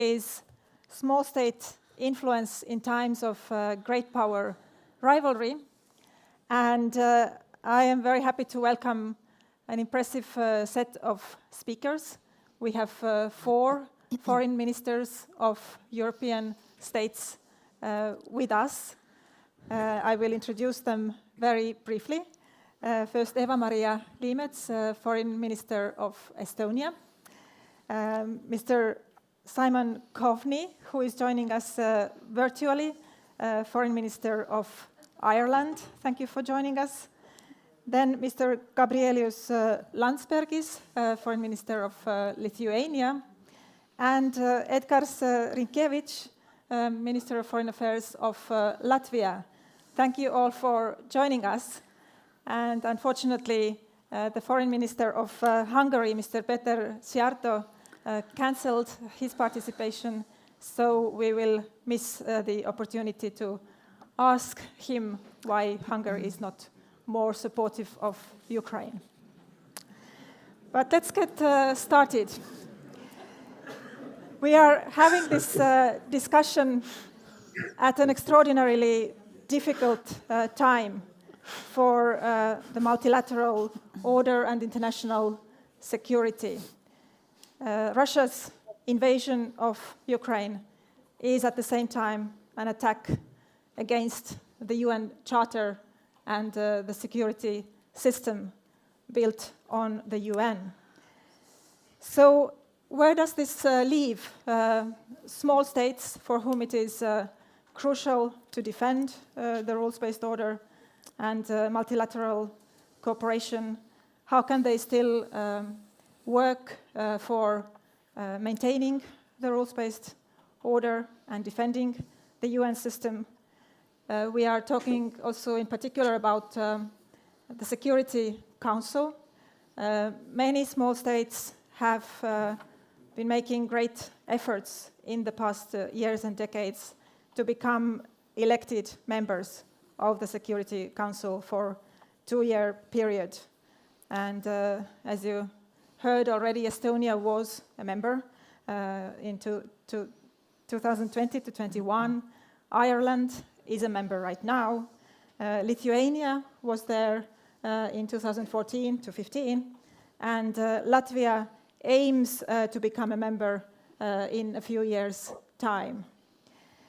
is small state influence in times of great power rivalry. And I am very happy to welcome an impressive set of speakers. We have 4 foreign ministers of European states with us. I will introduce them very briefly. First, Eva-Maria Liimets, Foreign Minister of Estonia. Mr. Simon Coveney, who is joining us virtually, Foreign Minister of Ireland. Thank you for joining us. Then Mr. Gabrielius Landsbergis, Foreign Minister of Lithuania. And Edgars Rinkēvičs, Minister of Foreign Affairs of Latvia. Thank you all for joining us. And unfortunately, the Foreign Minister of Hungary, Mr. Péter Szijjártó, cancelled his participation, so we will miss the opportunity to ask him why Hungary is not more supportive of Ukraine. But let's get started. We are having this discussion at an extraordinarily difficult time for the multilateral order and international security. Russia's invasion of Ukraine is at the same time an attack against the UN Charter and the security system built on the UN. So where does this leave small states for whom it is crucial to defend the rules-based order and multilateral cooperation? How can they still work for maintaining the rules-based order and defending the UN system? We are talking also in particular about the Security Council. Many small states have been making great efforts in the past years and decades to become elected members of the Security Council for a 2-year period. And as you heard already, Estonia was a member in 2020 to 21. Ireland is a member right now. Lithuania was there in 2014 to 15. And Latvia aims to become a member in a few years' time.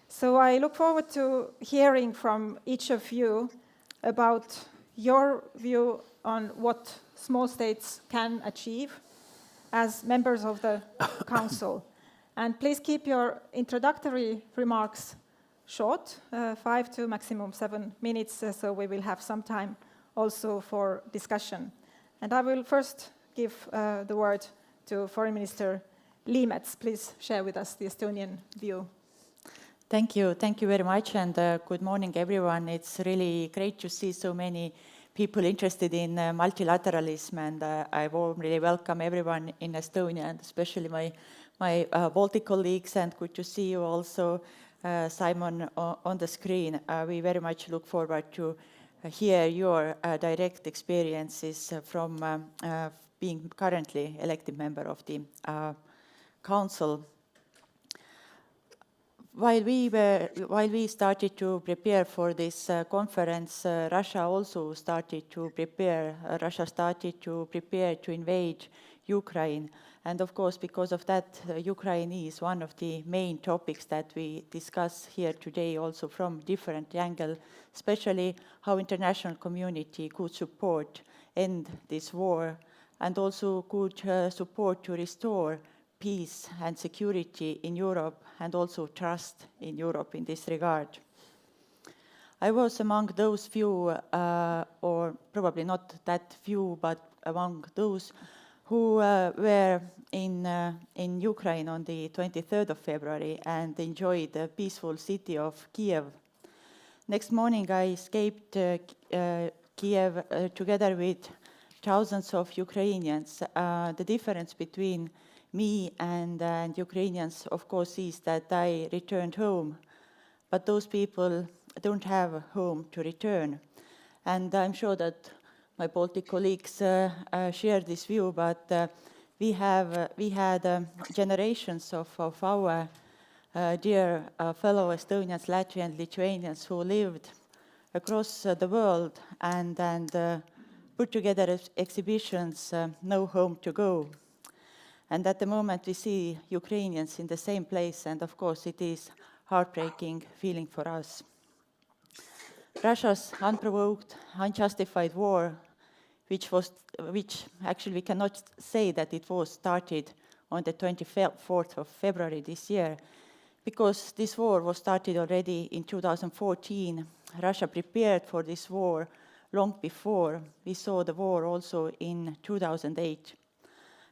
So I look forward to hearing from each of you about your view on what small states can achieve as members of the Council. And please keep your introductory remarks short, 5 to maximum 7 minutes, so we will have some time also for discussion. And I will first give the word to Foreign Minister Liimets. Please share with us the Estonian view. Thank you very much, and good morning, everyone. It's really great to see so many people interested in multilateralism, and I warmly welcome everyone in Estonia, and especially my Baltic colleagues, and good to see you also, Simon, on the screen. We very much look forward to hear your direct experiences from being currently elected member of the Council. While we started to prepare for this conference, Russia also started to prepare. Russia started to prepare to invade Ukraine, and of course, because of that, Ukraine is one of the main topics that we discuss here today, also from different angle, especially how international community could support end this war, and also could support to restore peace and security in Europe, and also trust in Europe in this regard. I was among those few, or probably not that few, but among those who were in Ukraine on the 23rd of February and enjoyed the peaceful city of Kiev. Next morning I escaped Kiev together with thousands of Ukrainians. The difference between me and Ukrainians, of course, is that I returned home, but those people don't have a home to return. And I'm sure that my Baltic colleagues share this view, but we had generations of our dear fellow Estonians, Latvians, Lithuanians who lived across the world and put together exhibitions, No Home to Go. And at the moment we see Ukrainians in the same place, and of course it is heartbreaking feeling for us. Russia's unprovoked, unjustified war, which actually we cannot say that it was started on the 24th of February this year, because this war was started already in 2014. Russia prepared for this war long before. We saw the war also in 2008.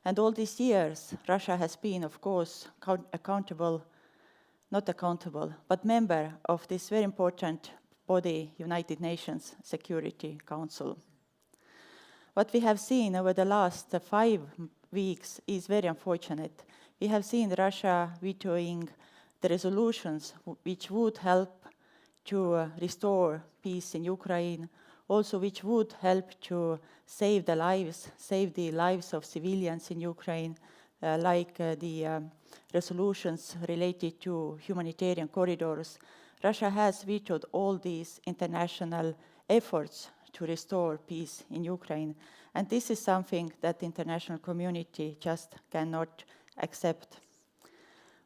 And all these years, Russia has been, of course, but member of this very important body, United Nations Security Council. What we have seen over the last 5 weeks is very unfortunate. We have seen Russia vetoing the resolutions which would help to restore peace in Ukraine, also which would help to save the lives of civilians in Ukraine, like the resolutions related to humanitarian corridors. Russia has vetoed all these international efforts to restore peace in Ukraine. And this is something that the international community just cannot accept.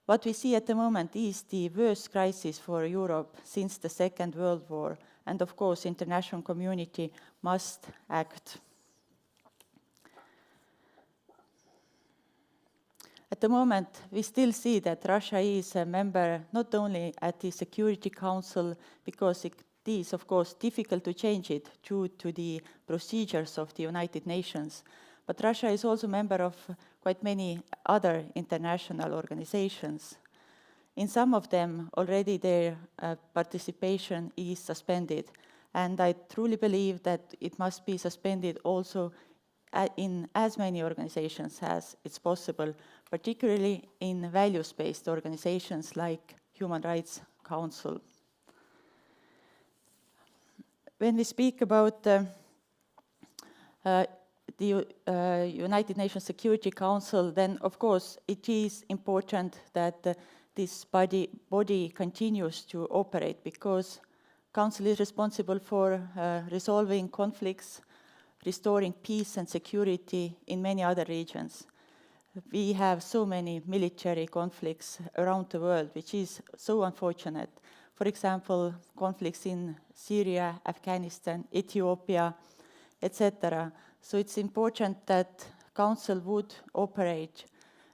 What we see at the moment is the worst crisis for Europe since the Second World War. And of course, international community must act. At the moment, we still see that Russia is a member not only at the Security Council, because it is, of course, difficult to change it due to the procedures of the United Nations, but Russia is also a member of quite many other international organizations. In some of them, already their participation is suspended, and I truly believe that it must be suspended also in as many organizations as it's possible, particularly in values-based organizations like Human Rights Council. When we speak about the United Nations Security Council, then of course it is important that this body continues to operate, because Council is responsible for resolving conflicts, restoring peace and security in many other regions. We have so many military conflicts around the world, which is so unfortunate. For example, conflicts in Syria, Afghanistan, Ethiopia, etc. So it's important that Council would operate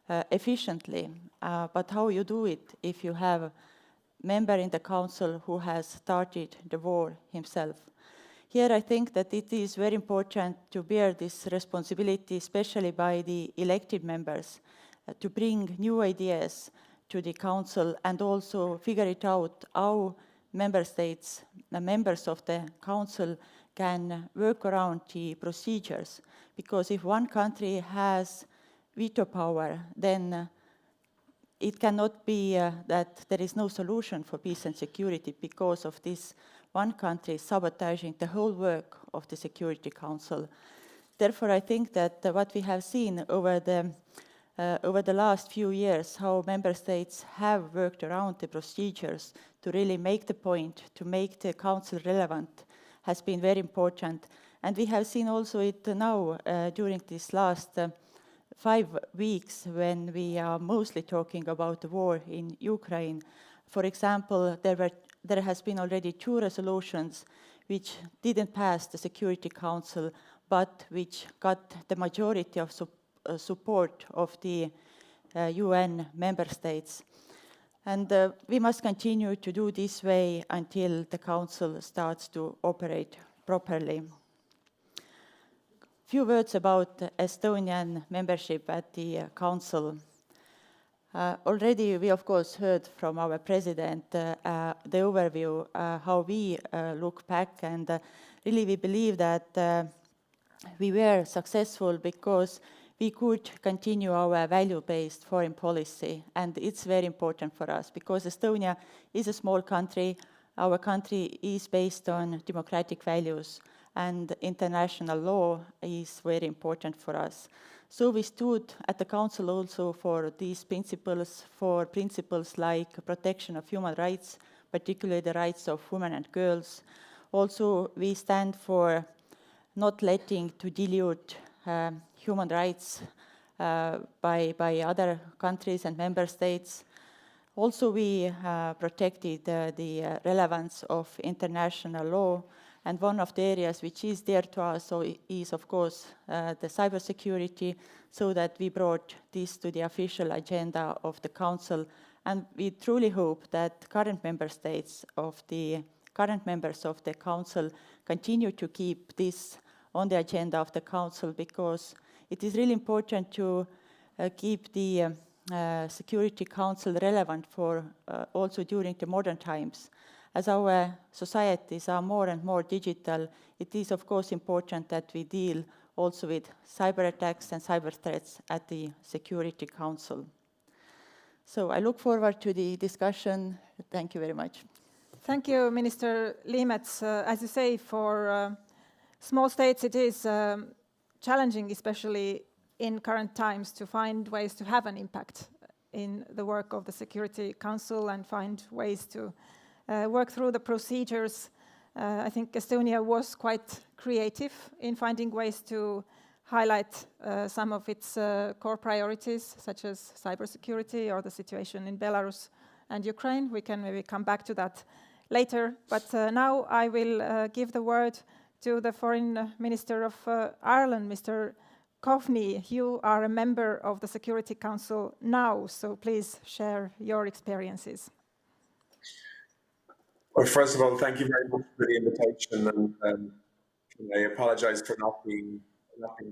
efficiently. But how you do it if you have a member in the Council who has started the war himself? Here I think that it is very important to bear this responsibility, especially by the elected members, to bring new ideas to the Council and also figure it out how member states, the members of the Council, can work around the procedures. Because if one country has veto power, then it cannot be that there is no solution for peace and security because of this one country sabotaging the whole work of the Security Council. Therefore, I think that what we have seen over the last few years, how member states have worked around the procedures to really make the point, to make the Council relevant, has been very important. And we have seen also it now during this last 5 weeks, when we are mostly talking about the war in Ukraine. For example, there has been already 2 resolutions which didn't pass the Security Council, but which got the majority of support of the UN member states. And we must continue to do this way until the Council starts to operate properly. Few words about Estonian membership at the Council. Already we, of course, heard from our president the overview, how we look back, and really we believe that we were successful because we could continue our value-based foreign policy, and it's very important for us because Estonia is a small country. Our country is based on democratic values, and international law is very important for us. So we stood at the Council also for these principles, for principles like protection of human rights, particularly the rights of women and girls. Also, we stand for not letting to dilute human rights by other countries and member states. Also, we protected the relevance of international law, and one of the areas which is dear to us is, of course, the cybersecurity, so that we brought this to the official agenda of the Council, and we truly hope that current members of the Council continue to keep this on the agenda of the Council, because it is really important to keep the Security Council relevant for also during the modern times. As our societies are more and more digital, it is of course important that we deal also with cyber attacks and cyber threats at the Security Council. So I look forward to the discussion. Thank you very much. Thank you, Minister Liimets. As you say, for small states it is challenging, especially in current times, to find ways to have an impact in the work of the Security Council and find ways to work through the procedures. I think Estonia was quite creative in finding ways to highlight some of its core priorities, such as cybersecurity or the situation in Belarus and Ukraine. We can maybe come back to that later, but now I will give the word to the Foreign Minister of Ireland, Mr. Coveney. You are a member of the Security Council now, so please share your experiences. Well, first of all, thank you very much for the invitation, and I apologize for not being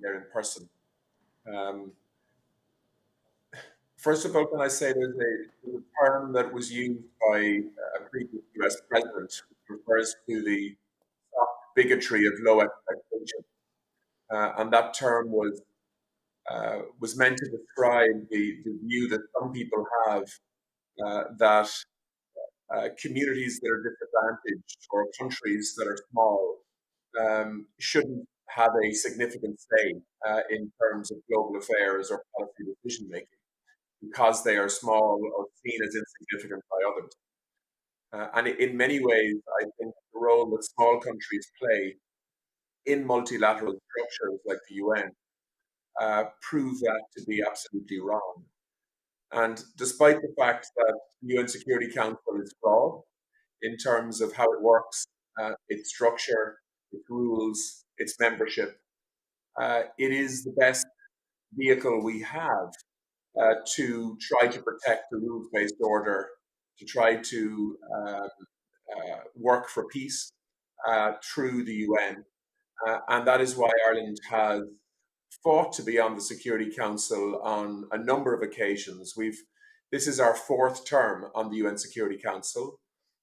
there in person. First of all, can I say there's a term that was used by a previous US president, which refers to the soft bigotry of low expectation. And that term was meant to describe the view that some people have that communities that are disadvantaged or countries that are small shouldn't have a significant say in terms of global affairs or policy decision making, because they are small or seen as insignificant by others. And in many ways, I think the role that small countries play in multilateral structures like the UN prove that to be absolutely wrong. And despite the fact that the UN Security Council is flawed in terms of how it works, its structure, its rules, its membership, it is the best vehicle we have to try to protect the rules-based order, to try to work for peace through the UN. And that is why Ireland has fought to be on the Security Council on a number of occasions. This is our fourth term on the UN Security Council.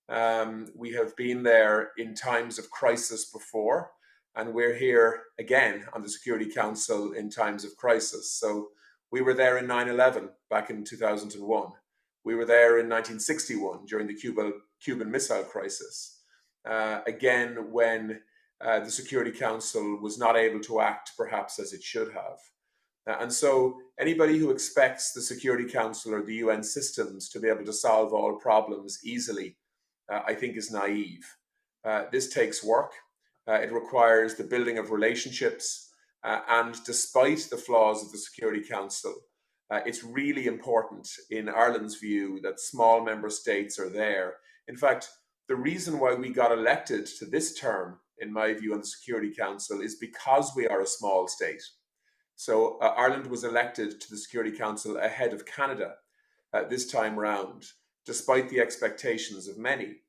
We have been there in times of crisis before, and we're here again on the Security Council in times of crisis. So we were there in 9/11 back in 2001. We were there in 1961 during the Cuban Missile Crisis. Again, when the Security Council was not able to act perhaps as it should have. And so anybody who expects the Security Council or the UN systems to be able to solve all problems easily, I think is naive. This takes work. It requires the building of relationships. And despite the flaws of the Security Council, it's really important in Ireland's view that small member states are there. In fact, the reason why we got elected to this term, in my view, on the Security Council is because we are a small state. So Ireland was elected to the Security Council ahead of Canada this time round, despite the expectations of many.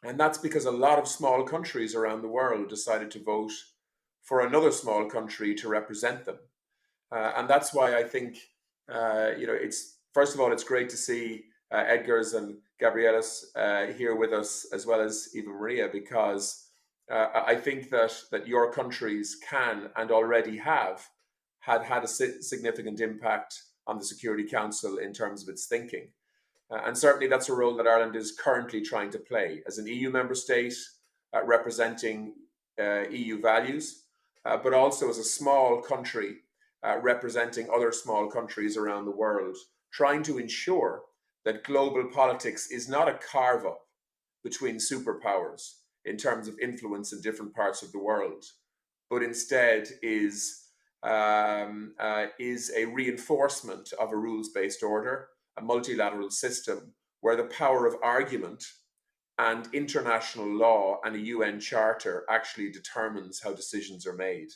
And that's because a lot of small countries around the world decided to vote for another small country to represent them. And that's why I think, it's, first of all, it's great to see Edgar's and Gabriella's here with us, as well as Eva Maria, because I think that your countries can and already have had a significant impact on the Security Council in terms of its thinking. And certainly that's a role that Ireland is currently trying to play as an EU member state, representing EU values, but also as a small country representing other small countries around the world, trying to ensure that global politics is not a carve-up between superpowers in terms of influence in different parts of the world, but instead is a reinforcement of a rules-based order, a multilateral system where the power of argument and international law and a UN charter actually determines how decisions are made.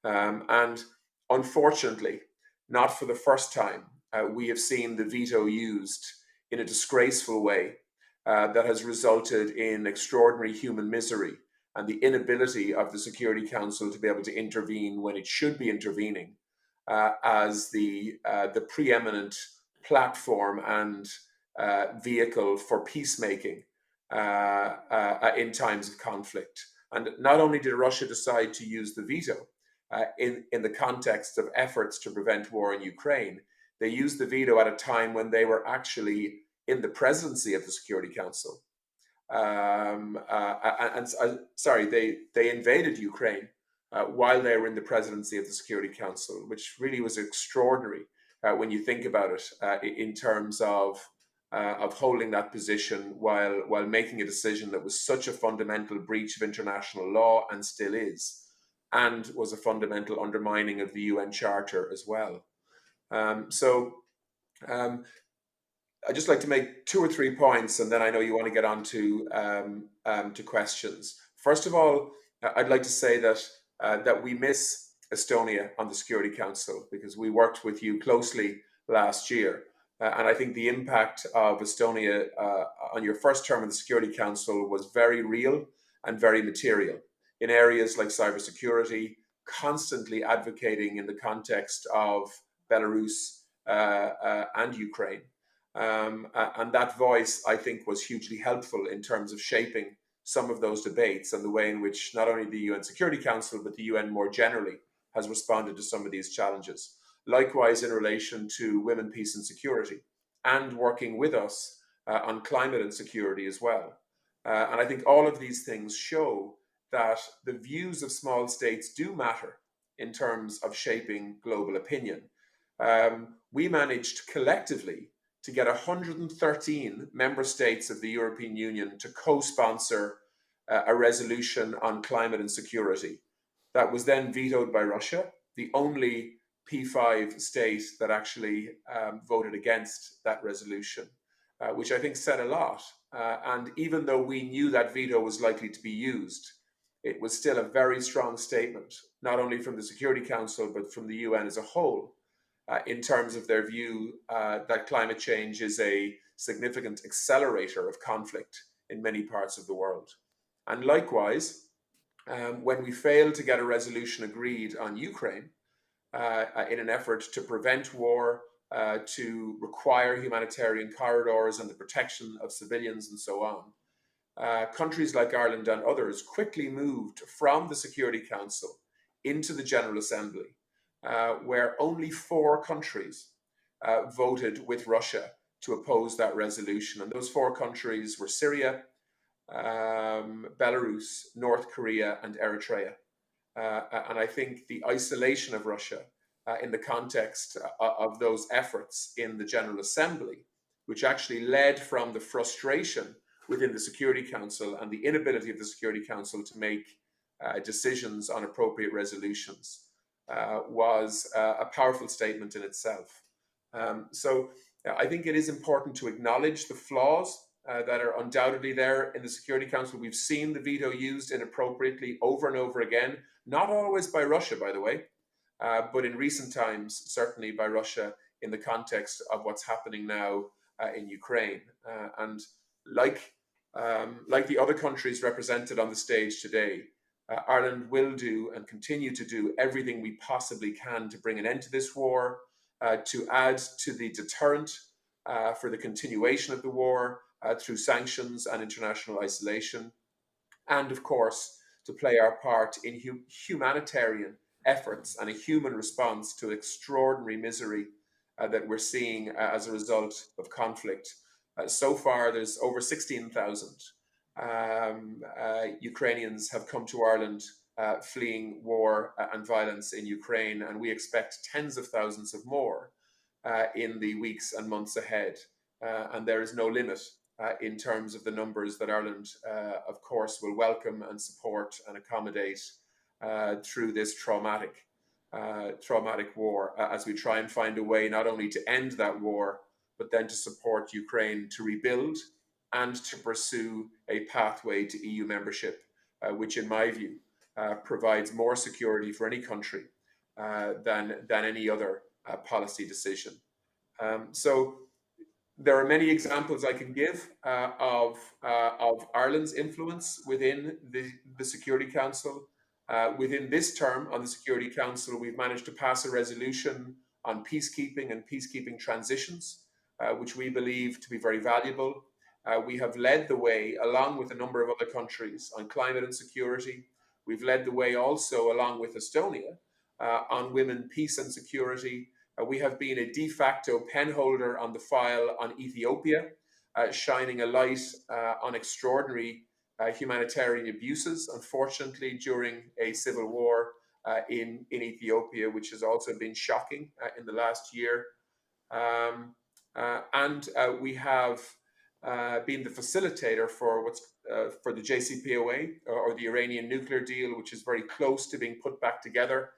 And unfortunately, not for the first time, we have seen the veto used in a disgraceful way that has resulted in extraordinary human misery and the inability of the Security Council to be able to intervene when it should be intervening as the preeminent platform and vehicle for peacemaking in times of conflict. And not only did Russia decide to use the veto in the context of efforts to prevent war in Ukraine, they used the veto at a time when they were actually in the presidency of the Security Council. They invaded Ukraine while they were in the presidency of the Security Council, which really was extraordinary when you think about it in terms of holding that position while making a decision that was such a fundamental breach of international law and still is, and was a fundamental undermining of the UN Charter as well. I'd just like to make 2 or 3 points, and then I know you want to get on to questions. First of all, I'd like to say that we miss Estonia on the Security Council because we worked with you closely last year. And I think the impact of Estonia on your first term in the Security Council was very real and very material in areas like cybersecurity, constantly advocating in the context of Belarus and Ukraine. And that voice, I think, was hugely helpful in terms of shaping some of those debates and the way in which not only the UN Security Council, but the UN more generally has responded to some of these challenges. Likewise, in relation to women, peace and security, and working with us on climate and security as well. And I think all of these things show that the views of small states do matter in terms of shaping global opinion. We managed collectively to get 113 member states of the European Union to co-sponsor a resolution on climate and security. That was then vetoed by Russia, the only P5 state that actually voted against that resolution, which I think said a lot. And even though we knew that veto was likely to be used, it was still a very strong statement, not only from the Security Council, but from the UN as a whole, in terms of their view that climate change is a significant accelerator of conflict in many parts of the world. And likewise, when we failed to get a resolution agreed on Ukraine in an effort to prevent war, to require humanitarian corridors and the protection of civilians and so on, countries like Ireland and others quickly moved from the Security Council into the General Assembly, where only 4 countries voted with Russia to oppose that resolution. And those 4 countries were Syria, Belarus, North Korea, and Eritrea. And I think the isolation of Russia in the context of those efforts in the General Assembly, which actually led from the frustration within the Security Council and the inability of the Security Council to make decisions on appropriate resolutions, was a powerful statement in itself. So I think it is important to acknowledge the flaws that are undoubtedly there in the Security Council. We've seen the veto used inappropriately over and over again, not always by Russia, by the way, but in recent times, certainly by Russia in the context of what's happening now in Ukraine. And like the other countries represented on the stage today, Ireland will do and continue to do everything we possibly can to bring an end to this war, to add to the deterrent for the continuation of the war through sanctions and international isolation, and of course, to play our part in humanitarian efforts and a human response to extraordinary misery that we're seeing as a result of conflict. So far, there's over 16,000 Ukrainians have come to Ireland fleeing war and violence in Ukraine, and we expect tens of thousands of more in the weeks and months ahead. And there is no limit in terms of the numbers that Ireland, of course, will welcome and support and accommodate through this traumatic war, as we try and find a way not only to end that war, but then to support Ukraine to rebuild and to pursue a pathway to EU membership, which in my view provides more security for any country than any other policy decision. So there are many examples I can give of Ireland's influence within the Security Council. Within this term on the Security Council, we've managed to pass a resolution on peacekeeping and peacekeeping transitions, which we believe to be very valuable. We have led the way, along with a number of other countries, on climate and security. We've led the way also, along with Estonia, on women, peace and security. We have been a de facto penholder on the file on Ethiopia, shining a light on extraordinary humanitarian abuses, unfortunately, during a civil war in Ethiopia, which has also been shocking in the last year. And we have been the facilitator for for the JCPOA, or the Iranian nuclear deal, which is very close to being put back together,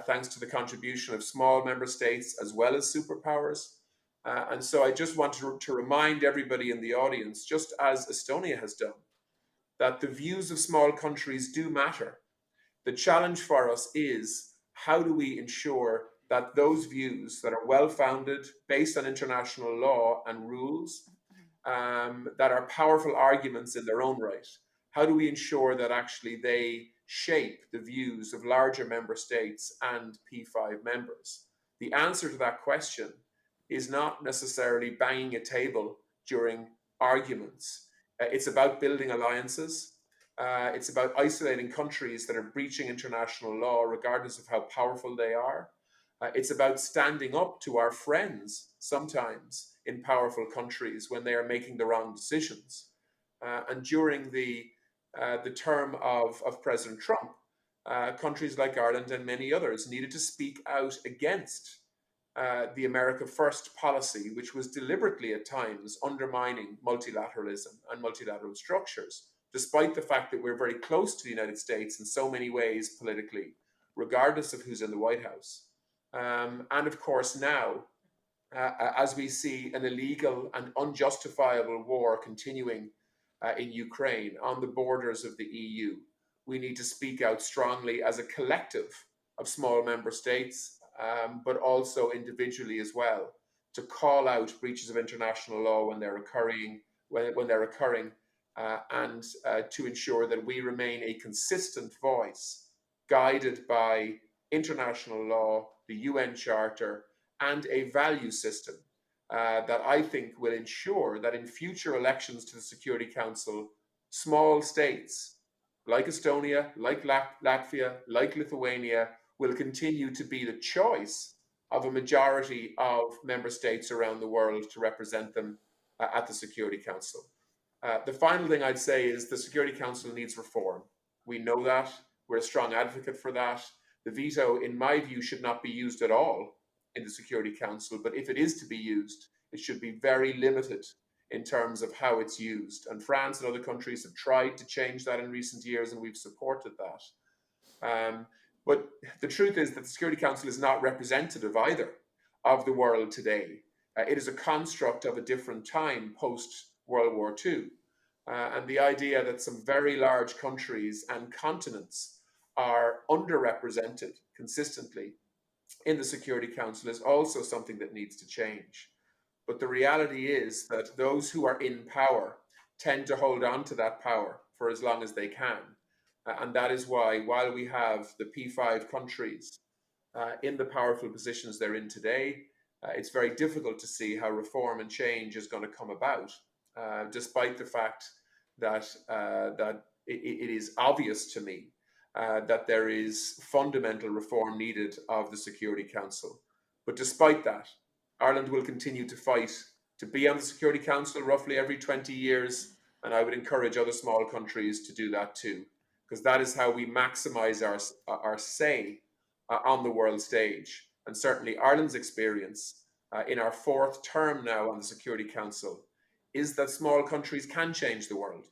thanks to the contribution of small member states as well as superpowers. And so I just want to remind everybody in the audience, just as Estonia has done, that the views of small countries do matter. The challenge for us is, how do we ensure that those views that are well-founded, based on international law and rules, that are powerful arguments in their own right, how do we ensure that actually they shape the views of larger member states and P5 members? The answer to that question is not necessarily banging a table during arguments. It's about building alliances. It's about isolating countries that are breaching international law, regardless of how powerful they are. It's about standing up to our friends, sometimes in powerful countries, when they are making the wrong decisions. And during the term of President Trump, countries like Ireland and many others needed to speak out against the America First policy, which was deliberately at times undermining multilateralism and multilateral structures, despite the fact that we're very close to the United States in so many ways politically, regardless of who's in the White House. And of course now, as we see an illegal and unjustifiable war continuing in Ukraine on the borders of the EU, we need to speak out strongly as a collective of small member states, but also individually as well, to call out breaches of international law when they're occurring, and to ensure that we remain a consistent voice, guided by international law, the UN Charter, and a value system that I think will ensure that in future elections to the Security Council, small states like Estonia, like Latvia, like Lithuania, will continue to be the choice of a majority of member states around the world to represent them at the Security Council. The final thing I'd say is the Security Council needs reform. We know that. We're a strong advocate for that. The veto, in my view, should not be used at all in the Security Council, but if it is to be used, it should be very limited in terms of how it's used. And France and other countries have tried to change that in recent years, and we've supported that. But the truth is that the Security Council is not representative either of the world today. It is a construct of a different time post-World War II. And the idea that some very large countries and continents are underrepresented consistently in the Security Council is also something that needs to change. But the reality is that those who are in power tend to hold on to that power for as long as they can. And that is why, while we have the P5 countries in the powerful positions they're in today, it's very difficult to see how reform and change is going to come about, despite the fact that, it is obvious to me that there is fundamental reform needed of the Security Council. But despite that, Ireland will continue to fight to be on the Security Council roughly every 20 years, and I would encourage other small countries to do that too, because that is how we maximize our say on the world stage. And certainly Ireland's experience in our 4th term now on the Security Council is that small countries can change the world,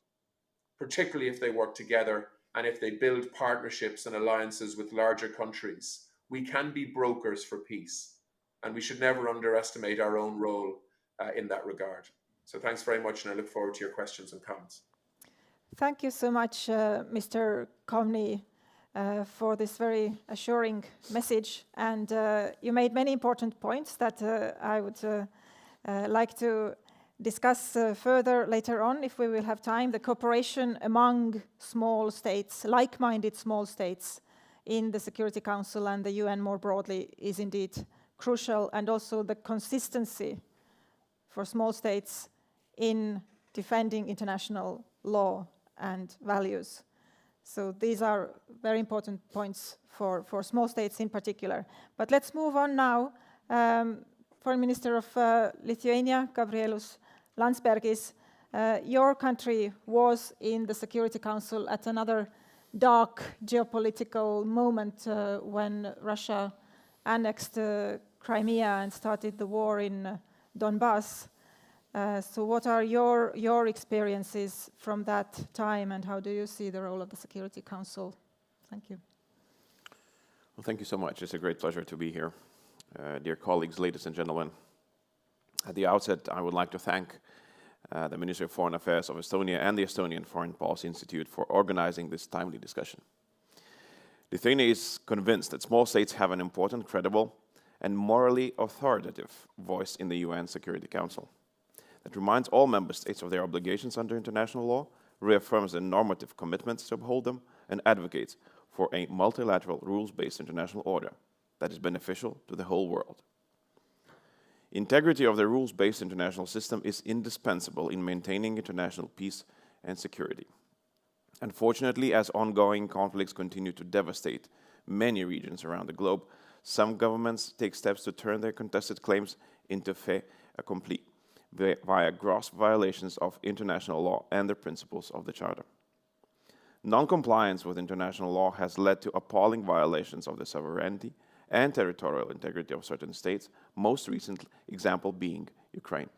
particularly if they work together and if they build partnerships and alliances with larger countries. We can be brokers for peace, and we should never underestimate our own role in that regard. So thanks very much, and I look forward to your questions and comments. Thank you so much, Mr. Comney, for this very assuring message. And you made many important points that I would like to discuss further later on, if we will have time. The cooperation among small states, like-minded small states in the Security Council and the UN more broadly is indeed crucial, and also the consistency for small states in defending international law and values. So these are very important points for small states in particular. But let's move on now. Foreign Minister of Lithuania, Gabrielius Landsbergis, your country was in the Security Council at another dark geopolitical moment when Russia annexed Crimea and started the war in Donbass. So what are your experiences from that time, and how do you see the role of the Security Council? Thank you. Well, thank you so much. It's a great pleasure to be here. Dear colleagues, ladies and gentlemen, at the outset, I would like to thank the Ministry of Foreign Affairs of Estonia and the Estonian Foreign Policy Institute for organizing this timely discussion. Lithuania is convinced that small states have an important, credible, and morally authoritative voice in the UN Security Council that reminds all member states of their obligations under international law, reaffirms their normative commitments to uphold them, and advocates for a multilateral, rules-based international order that is beneficial to the whole world. Integrity of the rules-based international system is indispensable in maintaining international peace and security. Unfortunately, as ongoing conflicts continue to devastate many regions around the globe, some governments take steps to turn their contested claims into fait accompli via gross violations of international law and the principles of the Charter. Non-compliance with international law has led to appalling violations of the sovereignty and territorial integrity of certain states, most recent example being Ukraine.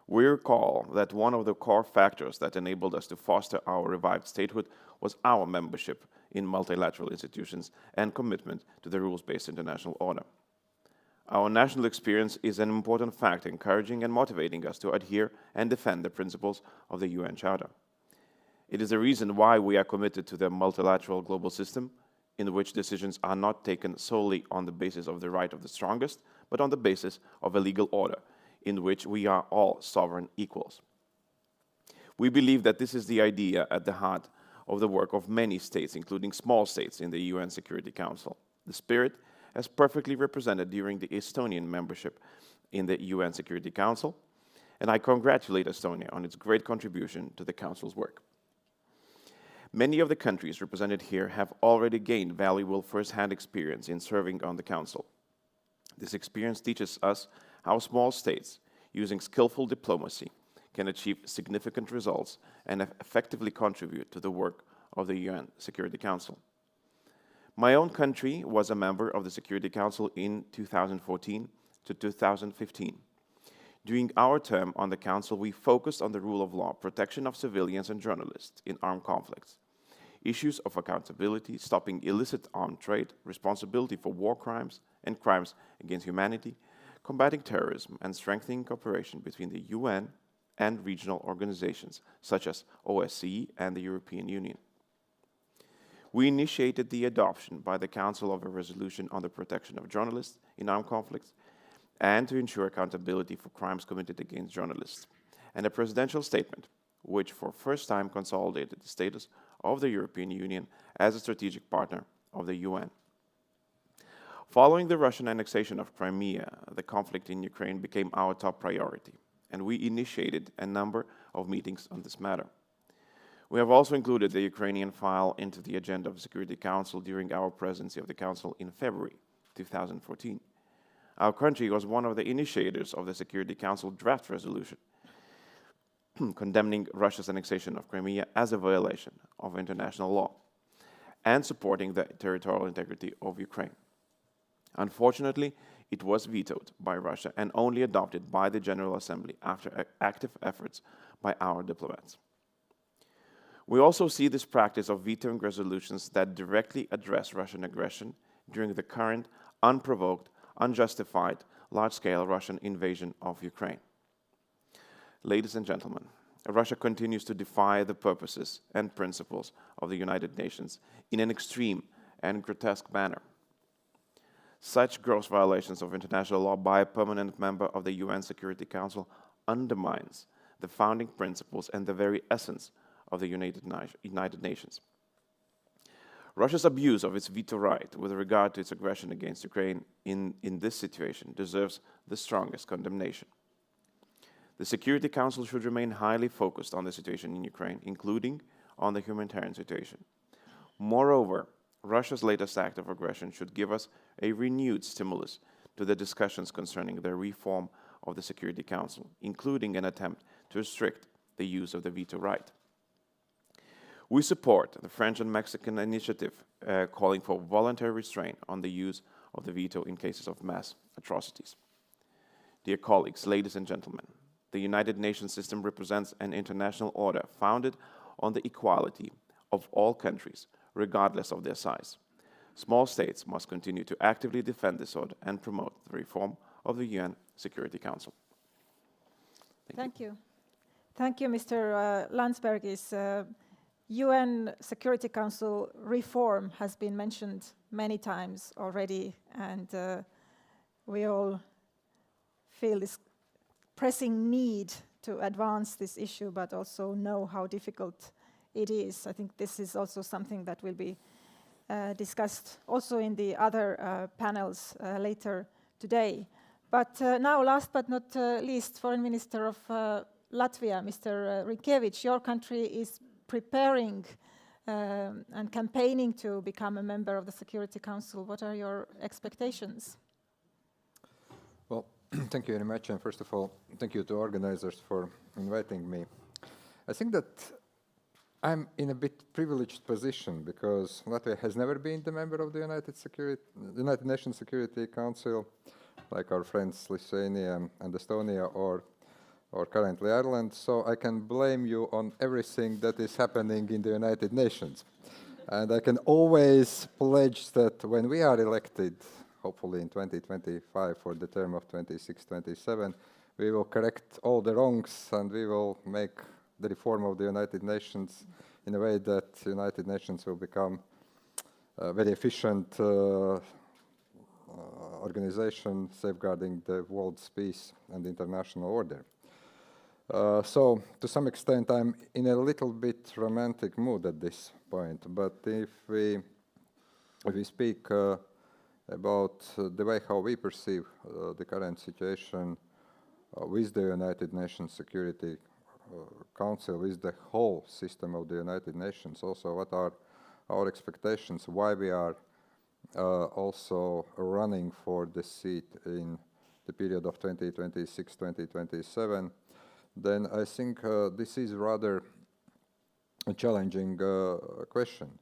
We recall that one of the core factors that enabled us to foster our revived statehood was our membership in multilateral institutions and commitment to the rules-based international order. Our national experience is an important factor encouraging and motivating us to adhere and defend the principles of the UN Charter. It is the reason why we are committed to the multilateral global system, in which decisions are not taken solely on the basis of the right of the strongest, but on the basis of a legal order, in which we are all sovereign equals. We believe that this is the idea at the heart of the work of many states, including small states in the UN Security Council. The spirit as perfectly represented during the Estonian membership in the UN Security Council, and I congratulate Estonia on its great contribution to the Council's work. Many of the countries represented here have already gained valuable first-hand experience in serving on the Council. This experience teaches us how small states, using skillful diplomacy, can achieve significant results and effectively contribute to the work of the UN Security Council. My own country was a member of the Security Council in 2014 to 2015. During our term on the Council, we focused on the rule of law, protection of civilians and journalists in armed conflicts, issues of accountability, stopping illicit armed trade, responsibility for war crimes and crimes against humanity, combating terrorism, and strengthening cooperation between the UN and regional organizations such as OSCE and the European Union. We initiated the adoption by the Council of a resolution on the protection of journalists in armed conflicts and to ensure accountability for crimes committed against journalists, and a presidential statement which for first time consolidated the status of the European Union as a strategic partner of the UN. Following the Russian annexation of Crimea, the conflict in Ukraine became our top priority, and we initiated a number of meetings on this matter. We have also included the Ukrainian file into the agenda of the Security Council during our presidency of the Council in February 2014. Our country was one of the initiators of the Security Council draft resolution, condemning Russia's annexation of Crimea as a violation of international law and supporting the territorial integrity of Ukraine. Unfortunately, it was vetoed by Russia and only adopted by the General Assembly after active efforts by our diplomats. We also see this practice of vetoing resolutions that directly address Russian aggression during the current, unprovoked, unjustified, large-scale Russian invasion of Ukraine. Ladies and gentlemen, Russia continues to defy the purposes and principles of the United Nations in an extreme and grotesque manner. Such gross violations of international law by a permanent member of the UN Security Council undermines the founding principles and the very essence of the United Nations. Russia's abuse of its veto right with regard to its aggression against Ukraine in this situation deserves the strongest condemnation. The Security Council should remain highly focused on the situation in Ukraine, including on the humanitarian situation. Moreover, Russia's latest act of aggression should give us a renewed stimulus to the discussions concerning the reform of the Security Council, including an attempt to restrict the use of the veto right. We support the French and Mexican initiative calling for voluntary restraint on the use of the veto in cases of mass atrocities. Dear colleagues, ladies and gentlemen, the United Nations system represents an international order founded on the equality of all countries, regardless of their size. Small states must continue to actively defend this order and promote the reform of the UN Security Council. Thank you. Thank you, Mr. Landsbergis. UN Security Council reform has been mentioned many times already, and we all feel this pressing need to advance this issue, but also know how difficult it is. I think this is also something that will be discussed also in the other panels later today. But now, last but not least, Foreign Minister of Latvia, Mr. Rinkevich, your country is preparing and campaigning to become a member of the Security Council. What are your expectations? Well, thank you very much, and first of all, thank you to organizers for inviting me. I think that I'm in a bit privileged position because Latvia has never been the member of the United Nations Security Council, like our friends Lithuania and Estonia or currently Ireland, so I can blame you on everything that is happening in the United Nations. And I can always pledge that when we are elected, hopefully in 2025 for the term of 26-27, we will correct all the wrongs and we will make the reform of the United Nations in a way that the United Nations will become a very efficient organization safeguarding the world's peace and international order. So, to some extent, I'm in a little bit romantic mood at this point. But if we speak about the way how we perceive the current situation with the United Nations Security Council, with the whole system of the United Nations, also what are our expectations, why we are also running for the seat in the period of 2026-2027, then I think this is rather a challenging question.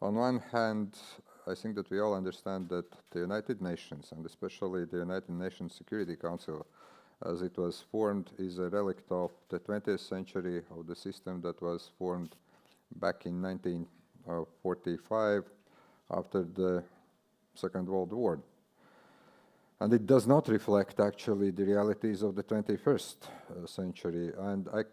On one hand, I think that we all understand that the United Nations, and especially the United Nations Security Council, as it was formed, is a relic of the 20th century, of the system that was formed back in 1945 after the Second World War. And it does not reflect actually the realities of the 21st century. And I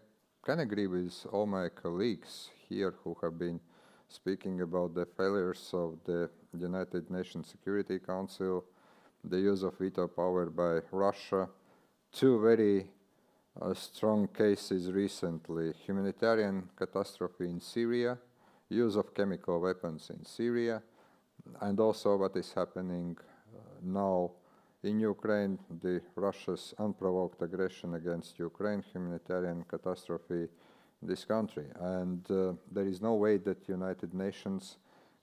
can agree with all my colleagues here who have been speaking about the failures of the United Nations Security Council, the use of veto power by Russia, two very strong cases recently, humanitarian catastrophe in Syria, use of chemical weapons in Syria, and also what is happening now in Ukraine, the Russia's unprovoked aggression against Ukraine, humanitarian catastrophe in this country. And there is no way that United Nations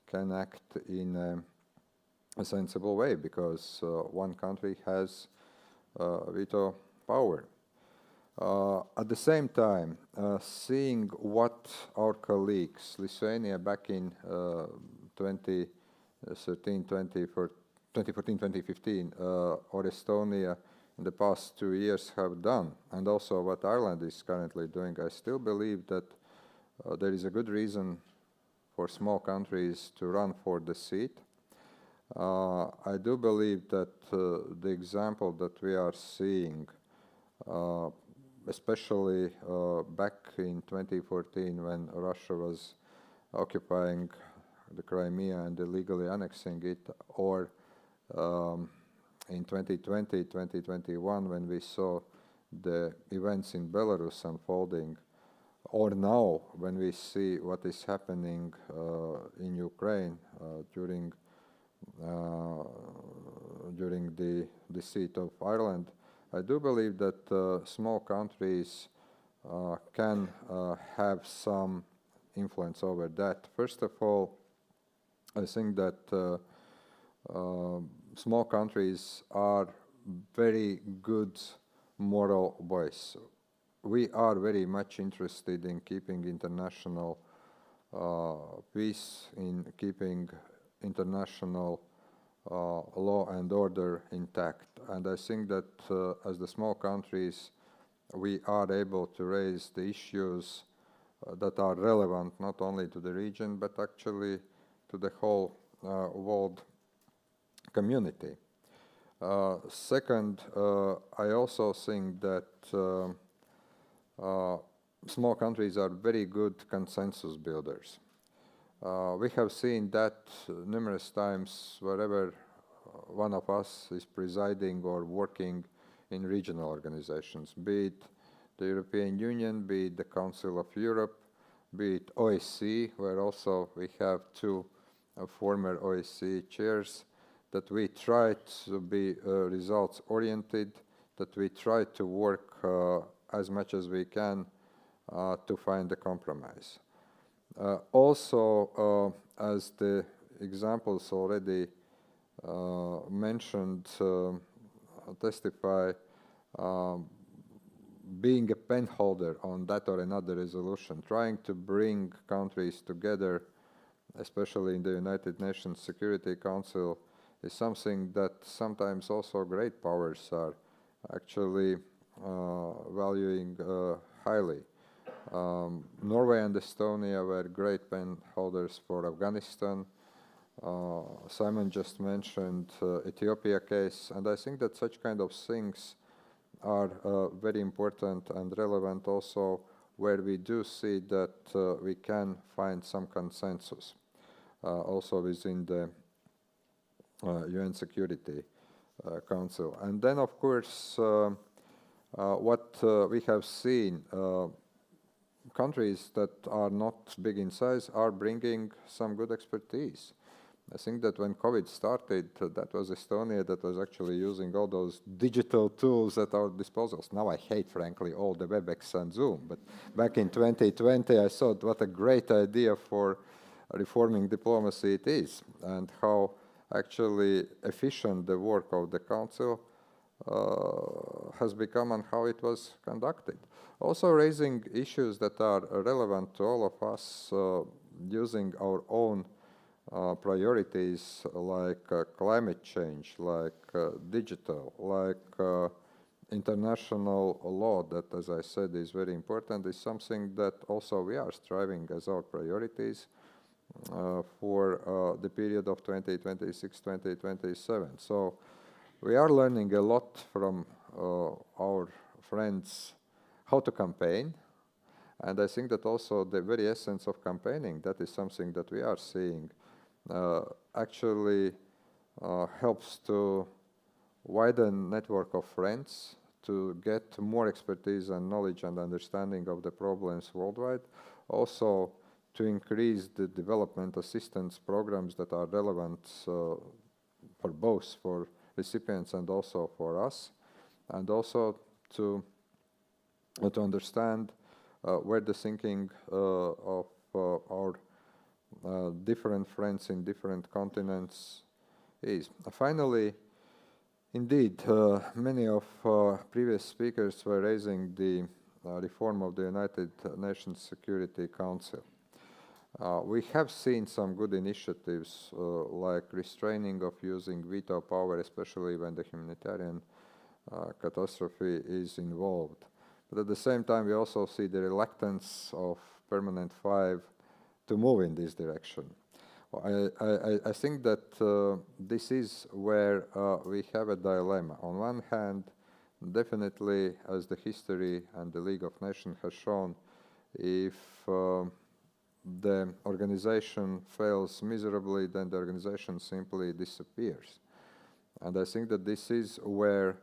can act in a sensible way because one country has veto power. At the same time, seeing what our colleagues, Lithuania back in 2013, 2014, 2015, or Estonia in the past 2 years have done, and also what Ireland is currently doing, I still believe that there is a good reason for small countries to run for the seat. I do believe that the example that we are seeing, especially back in 2014 when Russia was occupying the Crimea and illegally annexing it, or in 2020, 2021 when we saw the events in Belarus unfolding, or now when we see what is happening in Ukraine during the seat of Ireland, I do believe that small countries can have some influence over that. First of all, I think that small countries are very good moral voice. We are very much interested in keeping international peace, in keeping international law and order intact. And I think that as the small countries, we are able to raise the issues that are relevant not only to the region, but actually to the whole world community. Second, I also think that small countries are very good consensus builders. We have seen that numerous times wherever one of us is presiding or working in regional organizations, be it the European Union, be it the Council of Europe, be it OSCE, where also we have two former OSCE chairs, that we try to be results-oriented, that we try to work as much as we can to find a compromise. Also, as the examples already mentioned testify, being a pen holder on that or another resolution, trying to bring countries together, especially in the United Nations Security Council, is something that sometimes also great powers are actually valuing highly. Norway and Estonia were great pen holders for Afghanistan. Simon just mentioned Ethiopia case, and I think that such kind of things are very important and relevant also where we do see that we can find some consensus also within the UN Security Council. And then, of course, what we have seen, countries that are not big in size are bringing some good expertise. I think that when COVID started, that was Estonia that was actually using all those digital tools at our disposals. Now I hate, frankly, all the WebEx and Zoom, but back in 2020 I thought what a great idea for reforming diplomacy it is, and how actually efficient the work of the Council has become and how it was conducted. Also raising issues that are relevant to all of us, using our own priorities like climate change, like digital, like international law, that, as I said, is very important, is something that also we are striving as our priorities for the period of 2026-2027. So we are learning a lot from our friends how to campaign, and I think that also the very essence of campaigning, that is something that we are seeing, actually helps to widen network of friends, to get more expertise and knowledge and understanding of the problems worldwide, also to increase the development assistance programs that are relevant for both for recipients and also for us, and also to understand where the thinking of our different friends in different continents is. Finally, Indeed, many of previous speakers were raising the reform of the United Nations Security Council. We have seen some good initiatives like restraining of using veto power, especially when the humanitarian catastrophe is involved. But at the same time, we also see the reluctance of Permanent Five to move in this direction. I think that this is where we have a dilemma. On one hand, definitely, as the history and the League of Nations has shown, if the organization fails miserably, then the organization simply disappears. And I think that this is where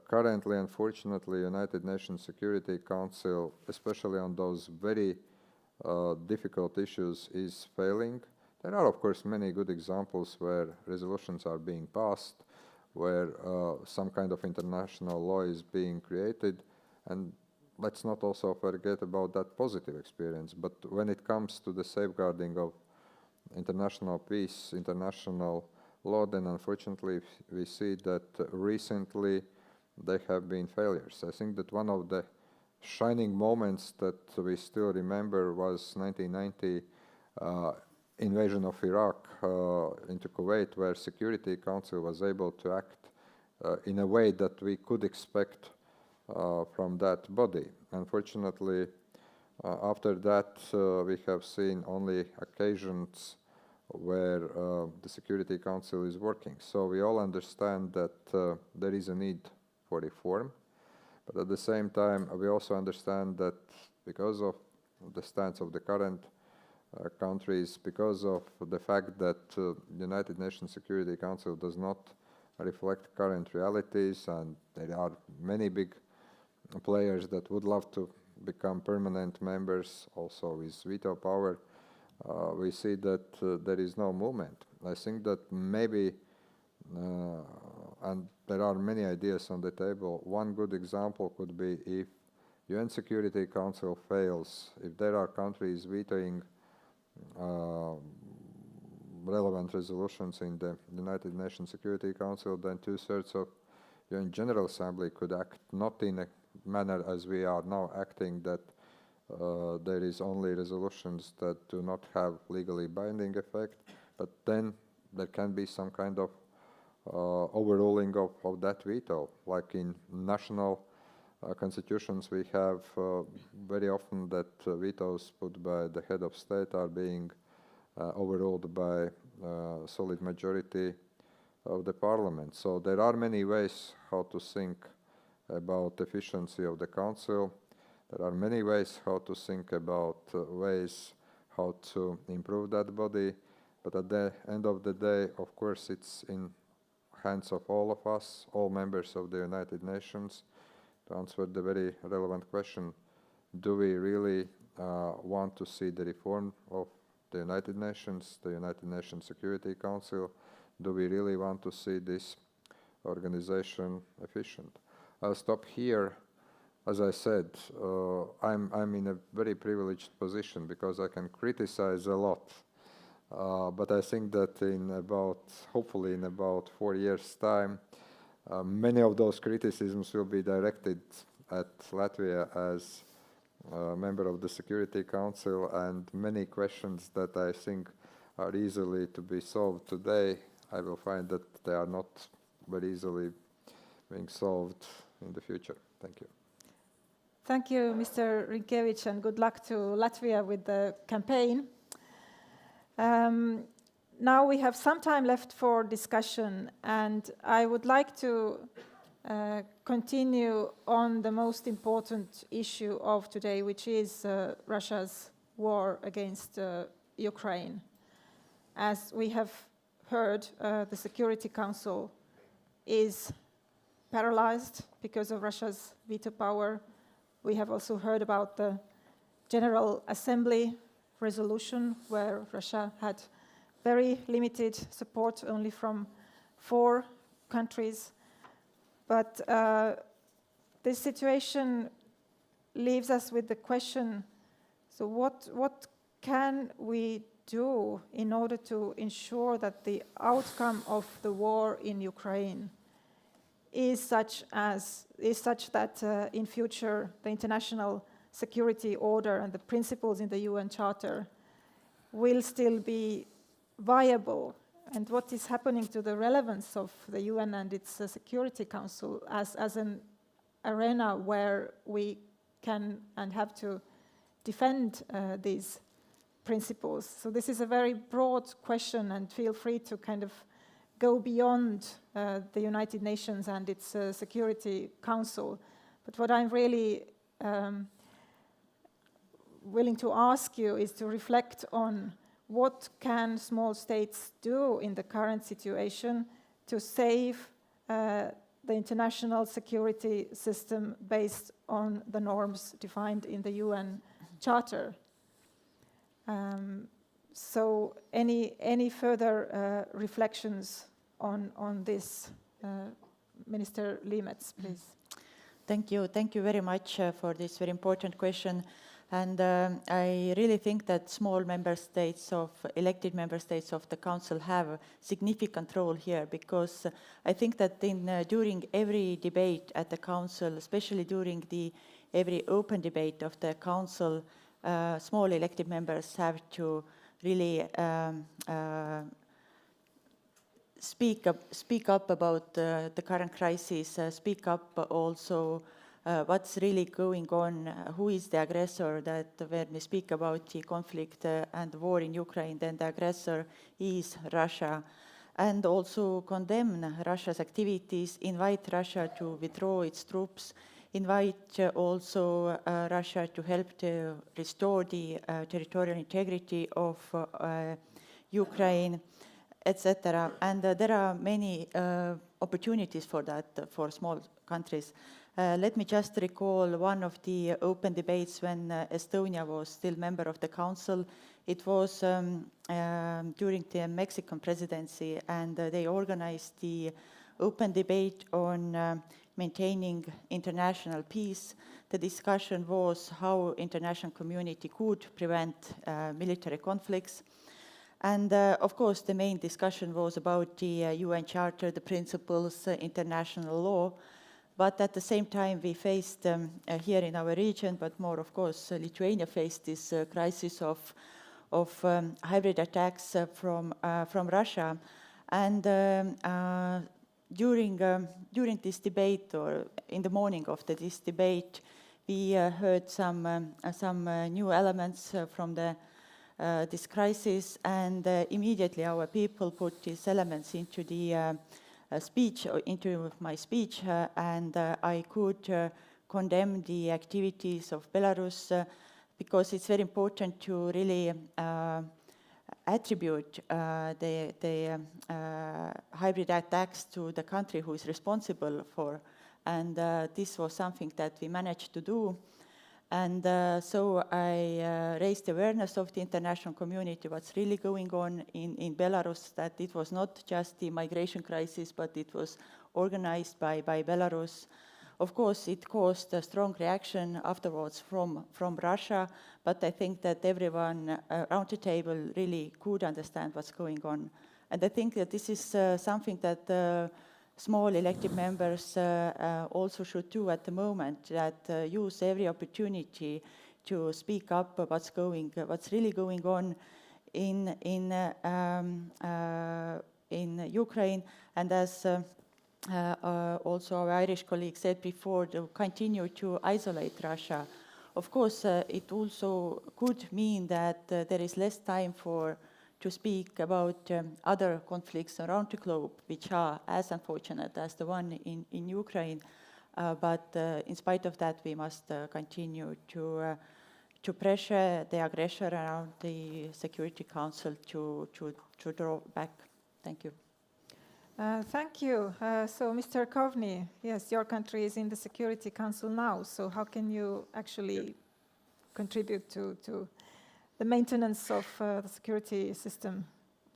currently, unfortunately, United Nations Security Council, especially on those very difficult issues, is failing. There are, of course, many good examples where resolutions are being passed, where some kind of international law is being created, and let's not also forget about that positive experience. But when it comes to the safeguarding of international peace, international law, then unfortunately we see that recently they have been failures. I think that one of the shining moments that we still remember was 1990 invasion of Iraq into Kuwait, where Security Council was able to act in a way that we could expect from that body. Unfortunately, after that, we have seen only occasions where the Security Council is working. So we all understand that there is a need for reform, but at the same time, we also understand that because of the stance of the current countries, because of the fact that the United Nations Security Council does not reflect current realities, and there are many big players that would love to become permanent members, also with veto power, we see that there is no movement. I think that maybe, and there are many ideas on the table, one good example could be if UN Security Council fails, if there are countries vetoing relevant resolutions in the United Nations Security Council, then 2/3 of UN General Assembly could act not in a manner as we are now acting, that there is only resolutions that do not have legally binding effect, but then there can be some kind of overruling of that veto. Like in national constitutions, we have very often that vetoes put by the head of state are being overruled by solid majority of the parliament. So there are many ways how to think about efficiency of the council. There are many ways how to think about ways how to improve that body. But at the end of the day, of course, it's in hands of all of us, all members of the United Nations, to answer the very relevant question: do we really want to see the reform of the United Nations, the United Nations Security Council? Do we really want to see this organization efficient? I'll stop here. As I said, I'm in a very privileged position because I can criticize a lot. But I think that hopefully in about 4 years' time, many of those criticisms will be directed at Latvia as a member of the Security Council, and many questions that I think are easily to be solved today, I will find that they are not very easily being solved in the future. Thank you. Thank you, Mr. Rinkevich, and good luck to Latvia with the campaign. Now we have some time left for discussion, and I would like to continue on the most important issue of today, which is Russia's war against Ukraine. As we have heard, the Security Council is paralyzed because of Russia's veto power. We have also heard about the General Assembly resolution, where Russia had very limited support, only from 4 countries. But this situation leaves us with the question, so what can we do in order to ensure that the outcome of the war in Ukraine is such that in future the international security order and the principles in the UN Charter will still be viable, and what is happening to the relevance of the UN and its Security Council as an arena where we can and have to defend these principles. So this is a very broad question, and feel free to kind of go beyond the United Nations and its Security Council. But what I'm really willing to ask you is to reflect on what can small states do in the current situation to save the international security system based on the norms defined in the UN Charter. So any further reflections on this, Minister Liimets, please? Thank you very much for this very important question. And I really think that small elected member states of the Council have a significant role here, because I think that during every debate at the Council, especially during every open debate of the Council, small elected members have to really speak up about the current crisis, speak up also what's really going on, who is the aggressor, that when we speak about the conflict and the war in Ukraine, then the aggressor is Russia, and also condemn Russia's activities, invite Russia to withdraw its troops, invite also Russia to help to restore the territorial integrity of Ukraine, etc. And there are many opportunities for that for small countries. Let me just recall one of the open debates when Estonia was still member of the Council. It was during the Mexican presidency, and they organized the open debate on maintaining international peace. The discussion was how international community could prevent military conflicts. And of course, the main discussion was about the UN Charter, the principles, international law. But at the same time, we faced here in our region, but more, of course, Lithuania faced this crisis of hybrid attacks from Russia. And during this debate, or in the morning of this debate, we heard some new elements from this crisis, and immediately our people put these elements into the into my speech, and I could condemn the activities of Belarus because it's very important to really attribute the hybrid attacks to the country who is responsible for, and this was something that we managed to do. And so I raised awareness of the international community, what's really going on in Belarus, that it was not just the migration crisis, but it was organized by Belarus. Of course, it caused a strong reaction afterwards from Russia, but I think that everyone around the table really could understand what's going on. And I think that this is something that small elected members also should do at the moment, that use every opportunity to speak up what's really going on in Ukraine, and as also our Irish colleague said before, to continue to isolate Russia. Of course, it also could mean that there is less time to speak about other conflicts around the globe, which are as unfortunate as the one in Ukraine. But in spite of that, we must continue to pressure the aggressor around the Security Council to draw back. Thank you. Thank you. So, Mr. Kovny, yes, your country is in the Security Council now. So, how can you actually contribute to the maintenance of the security system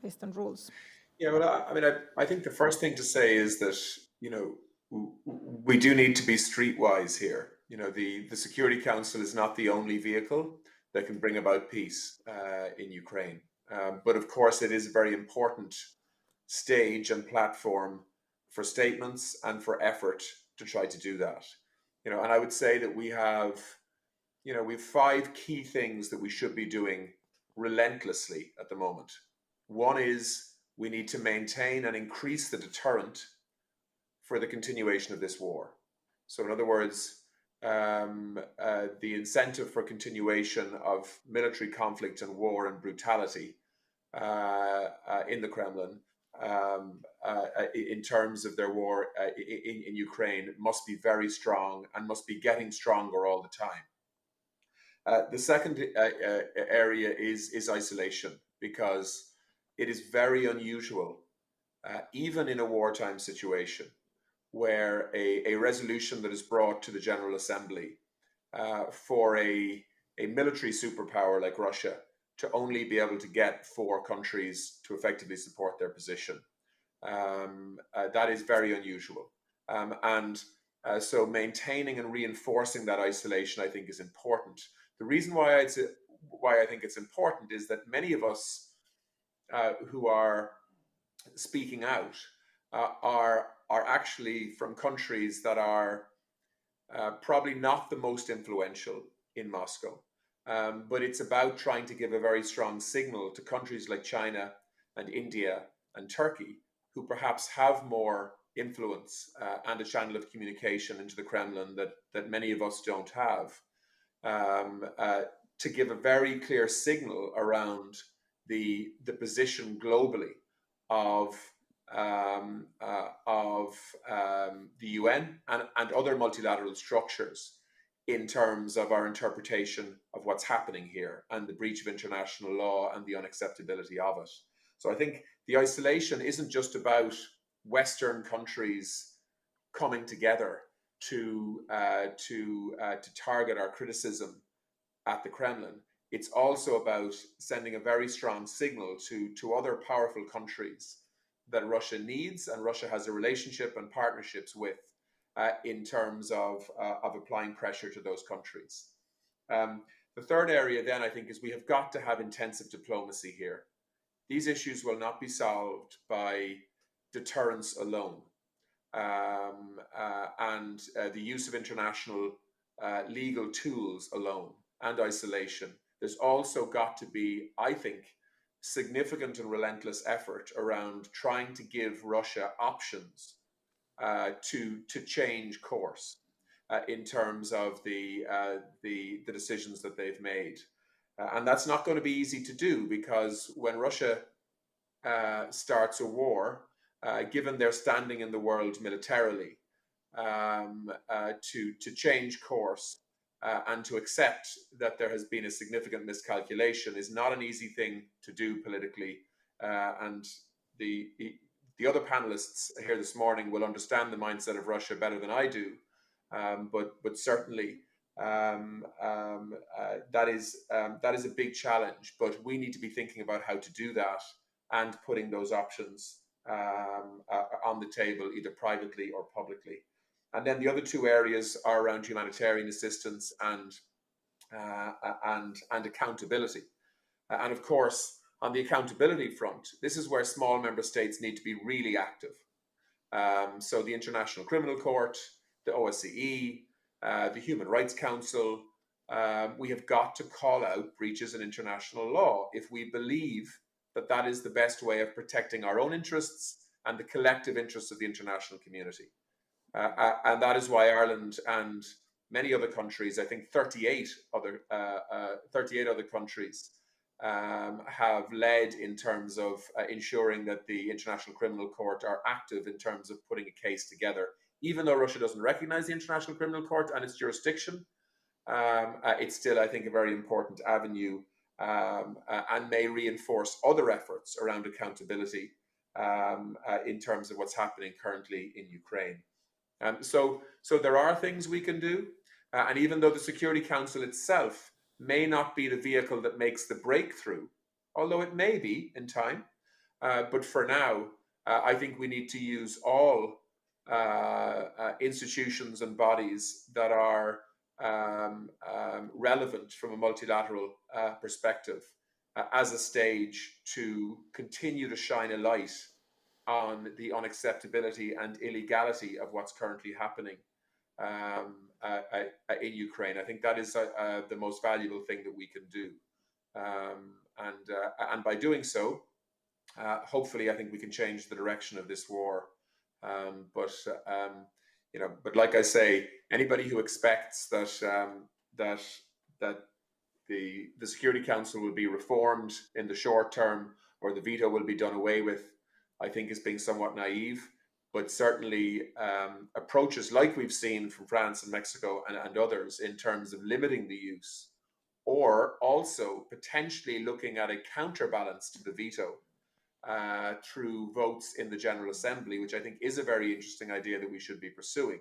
based on rules? Yeah, well, I think the first thing to say is that, we do need to be streetwise here. The Security Council is not the only vehicle that can bring about peace in Ukraine. But of course, it is a very important stage and platform for statements and for effort to try to do that. And I would say that we have 5 key things that we should be doing relentlessly at the moment. One is we need to maintain and increase the deterrent for the continuation of this war. So in other words, the incentive for continuation of military conflict and war and brutality in the Kremlin in terms of their war in Ukraine must be very strong and must be getting stronger all the time. The second area is isolation, because it is very unusual, even in a wartime situation, where a resolution that is brought to the General Assembly for a military superpower like Russia to only be able to get 4 countries to effectively support their position. That is very unusual. So maintaining and reinforcing that isolation, I think, is important. The reason why I think it's important is that many of us who are speaking out are actually from countries that are probably not the most influential in Moscow. But it's about trying to give a very strong signal to countries like China and India and Turkey, who perhaps have more influence and a channel of communication into the Kremlin that many of us don't have, to give a very clear signal around the position globally of the UN and other multilateral structures in terms of our interpretation of what's happening here and the breach of international law and the unacceptability of it. So I think the isolation isn't just about Western countries coming together to target our criticism at the Kremlin. It's also about sending a very strong signal to other powerful countries that Russia needs and Russia has a relationship and partnerships with in terms of applying pressure to those countries. The third area then, I think, is we have got to have intensive diplomacy here. These issues will not be solved by deterrence alone and the use of international legal tools alone and isolation. There's also got to be, I think, significant and relentless effort around trying to give Russia options to change course in terms of the decisions that they've made. And that's not going to be easy to do, because when Russia starts a war, given their standing in the world militarily, to change course and to accept that there has been a significant miscalculation is not an easy thing to do politically. And the other panelists here this morning will understand the mindset of Russia better than I do. But certainly that is a big challenge. But we need to be thinking about how to do that and putting those options on the table, either privately or publicly. And then the other 2 areas are around humanitarian assistance and accountability. And of course, on the accountability front, this is where small member states need to be really active. So the International Criminal Court, the OSCE, the Human Rights Council, we have got to call out breaches in international law if we believe that that is the best way of protecting our own interests and the collective interests of the international community. And that is why Ireland and many other countries, I think 38 other countries, have led in terms of ensuring that the International Criminal Court are active in terms of putting a case together. Even though Russia doesn't recognize the International Criminal Court and its jurisdiction, it's still, I think, a very important avenue and may reinforce other efforts around accountability in terms of what's happening currently in Ukraine. So there are things we can do. And even though the Security Council itself may not be the vehicle that makes the breakthrough, although it may be in time, but for now, I think we need to use all institutions and bodies that are relevant from a multilateral perspective as a stage to continue to shine a light on the unacceptability and illegality of what's currently happening in Ukraine. I think that is the most valuable thing that we can do. And by doing so, hopefully, I think we can change the direction of this war. But like I say, anybody who expects that the Security Council will be reformed in the short term, or the veto will be done away with, I think is being somewhat naive. But certainly approaches like we've seen from France and Mexico and others in terms of limiting the use, or also potentially looking at a counterbalance to the veto through votes in the General Assembly, which I think is a very interesting idea that we should be pursuing.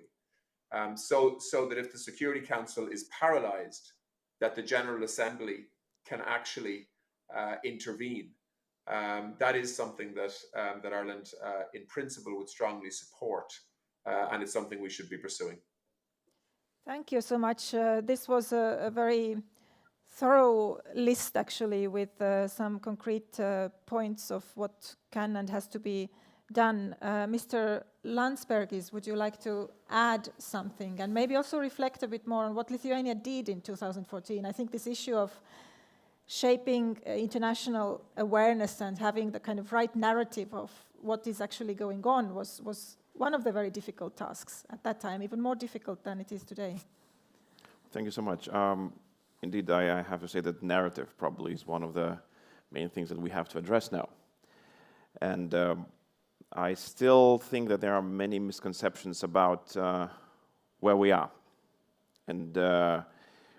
So that if the Security Council is paralyzed, that the General Assembly can actually intervene. That is something that Ireland, in principle, would strongly support, and it's something we should be pursuing. Thank you so much. This was a very thorough list, actually, with some concrete points of what can and has to be done. Mr. Landsbergis, would you like to add something and maybe also reflect a bit more on what Lithuania did in 2014? I think this issue of shaping international awareness and having the kind of right narrative of what is actually going on was one of the very difficult tasks at that time, even more difficult than it is today. Thank you so much. Indeed, I have to say that narrative probably is one of the main things that we have to address now. And I still think that there are many misconceptions about where we are. And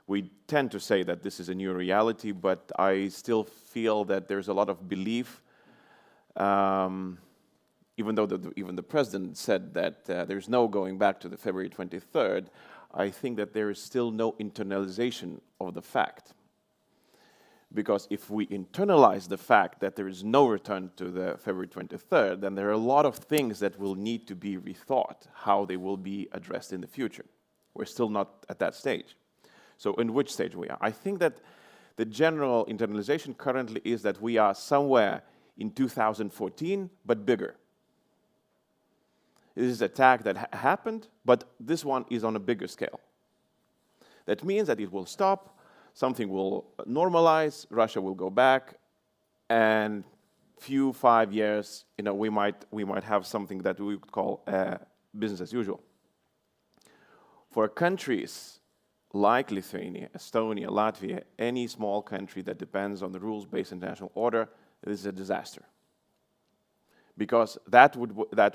we tend to say that this is a new reality, but I still feel that there's a lot of belief, even though even the president said that there's no going back to the February 23rd, I think that there is still no internalization of the fact. Because if we internalize the fact that there is no return to the February 23rd, then there are a lot of things that will need to be rethought, how they will be addressed in the future. We're still not at that stage. So in which stage we are? I think that the general internalization currently is that we are somewhere in 2014, but bigger. This is an attack that happened, but this one is on a bigger scale. That means that it will stop, something will normalize, Russia will go back, and 5 years, we might have something that we would call business as usual. For countries like Lithuania, Estonia, Latvia, any small country that depends on the rules-based international order, this is a disaster. Because that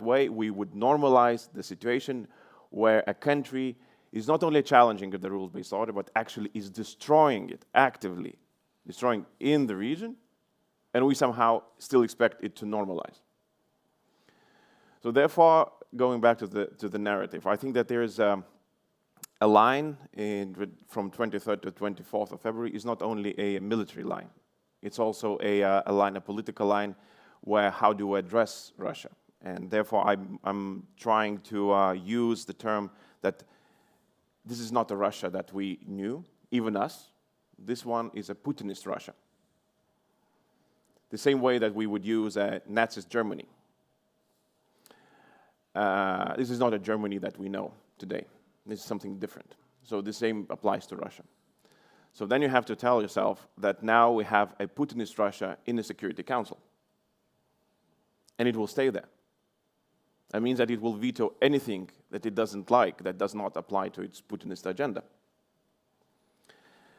way we would normalize the situation where a country is not only challenging the rules-based order, but actually is destroying it, actively destroying in the region, and we somehow still expect it to normalize. So therefore, going back to the narrative, I think that there is a line from 23rd to 24th of February is not only a military line, it's also a political line where how do we address Russia? And therefore, I'm trying to use the term that this is not a Russia that we knew, even us. This one is a Putinist Russia. The same way that we would use a Nazi Germany. This is not a Germany that we know today. This is something different. So the same applies to Russia. So then you have to tell yourself that now we have a Putinist Russia in the Security Council. And it will stay there. That means that it will veto anything that it doesn't like, that does not apply to its Putinist agenda.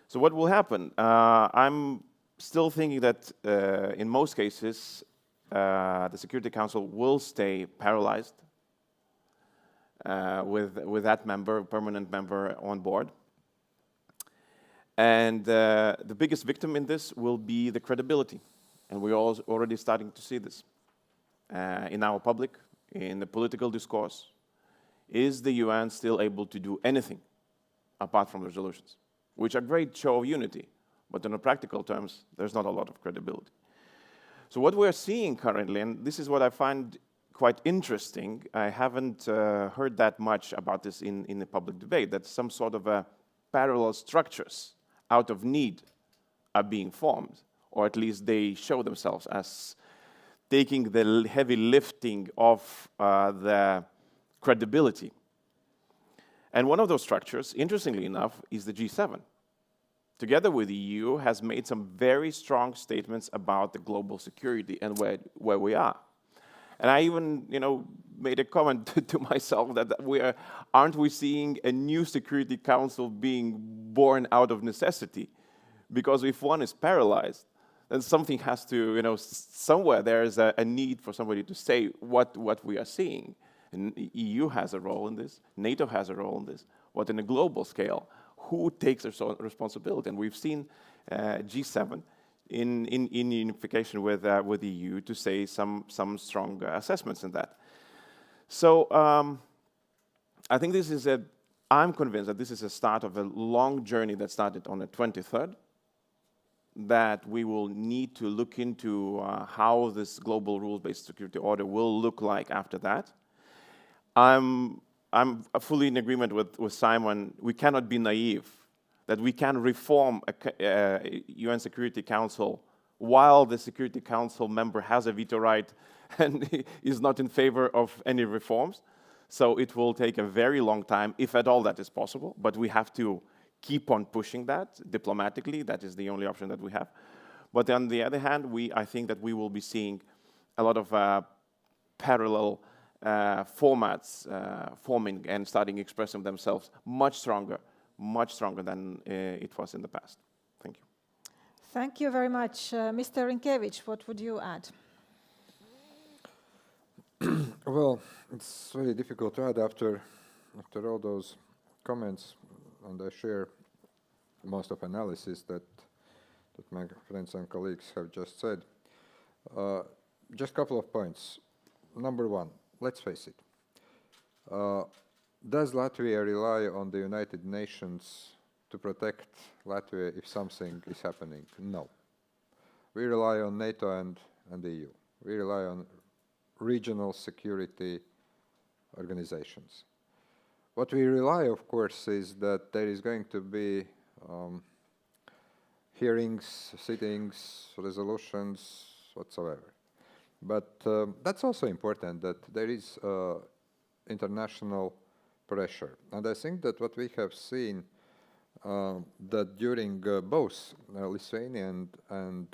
So what will happen? I'm still thinking that in most cases, the Security Council will stay paralyzed with that member, permanent member on board. And the biggest victim in this will be the credibility. And we're already starting to see this. In our public, in the political discourse, is the UN still able to do anything apart from resolutions, which are a great show of unity, but in practical terms, there's not a lot of credibility. So what we're seeing currently, and this is what I find quite interesting, I haven't heard that much about this in the public debate, that some sort of parallel structures out of need are being formed, or at least they show themselves as taking the heavy lifting of the credibility. And one of those structures, interestingly enough, is the G7. Together with the EU, has made some very strong statements about the global security and where we are. And I even, made a comment to myself that aren't we seeing a new Security Council being born out of necessity? Because if one is paralyzed, then something has to, somewhere there is a need for somebody to say what we are seeing. And the EU has a role in this, NATO has a role in this, but in a global scale, who takes responsibility? And we've seen G7 in unification with the EU to say some strong assessments in that. So I think I'm convinced that this is a start of a long journey that started on the 23rd, that we will need to look into how this global rules-based security order will look like after that. I'm fully in agreement with Simon. We cannot be naive that we can reform a UN Security Council while the Security Council member has a veto right and is not in favor of any reforms. So it will take a very long time, if at all that is possible, but we have to keep on pushing that diplomatically. That is the only option that we have. But on the other hand, I think that we will be seeing a lot of parallel formats forming and starting expressing themselves much stronger than it was in the past. Thank you. Thank you very much. Mr. Rinkevich, what would you add? Well, it's very difficult to add after all those comments, and I share most of analysis that my friends and colleagues have just said. Just a couple of points. Number one, let's face it. Does Latvia rely on the United Nations to protect Latvia if something is happening? No. We rely on NATO and the EU. We rely on regional security organizations. What we rely, of course, is that there is going to be hearings, sittings, resolutions, whatsoever. But that's also important, that there is international pressure. And I think that what we have seen that during both Lithuanian and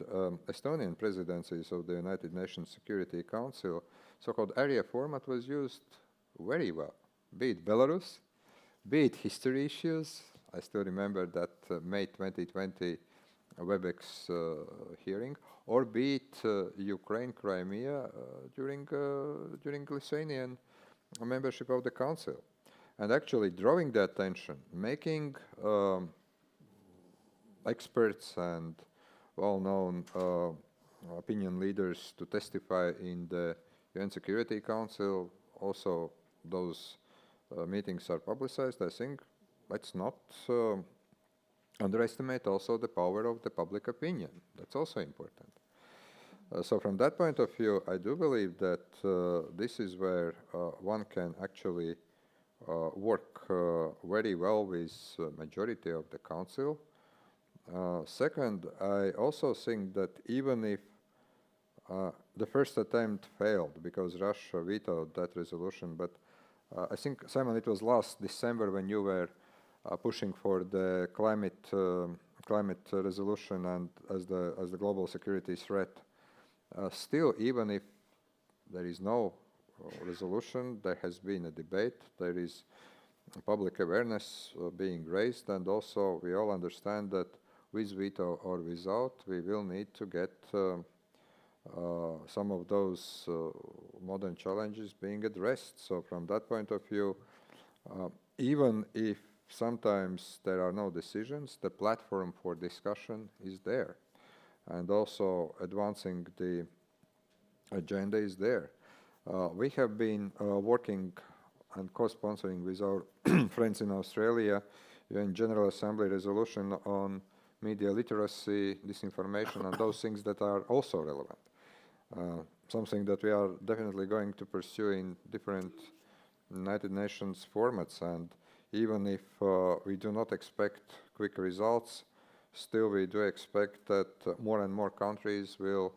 Estonian presidencies of the United Nations Security Council, so-called area format was used very well. Be it Belarus, be it history issues. I still remember that May 2020 WebEx hearing, or be it Ukraine, Crimea during Lithuanian membership of the Council. And actually drawing the attention, making experts and well-known opinion leaders to testify in the UN Security Council. Also, those meetings are publicized. I think let's not underestimate also the power of the public opinion. That's also important. So from that point of view, I do believe that this is where one can actually work very well with majority of the Council. Second, I also think that even if the first attempt failed because Russia vetoed that resolution, but I think, Simon, it was last December when you were pushing for the climate resolution and as the global security threat. Still, even if there is no resolution, there has been a debate, there is public awareness being raised, and also we all understand that with veto or without, we will need to get some of those modern challenges being addressed. So from that point of view, even if sometimes there are no decisions, the platform for discussion is there. And also advancing the agenda is there. We have been working and co-sponsoring with our friends in Australia UN General Assembly resolution on media literacy, disinformation, and those things that are also relevant. Something that we are definitely going to pursue in different United Nations formats. And even if we do not expect quick results, still we do expect that more and more countries will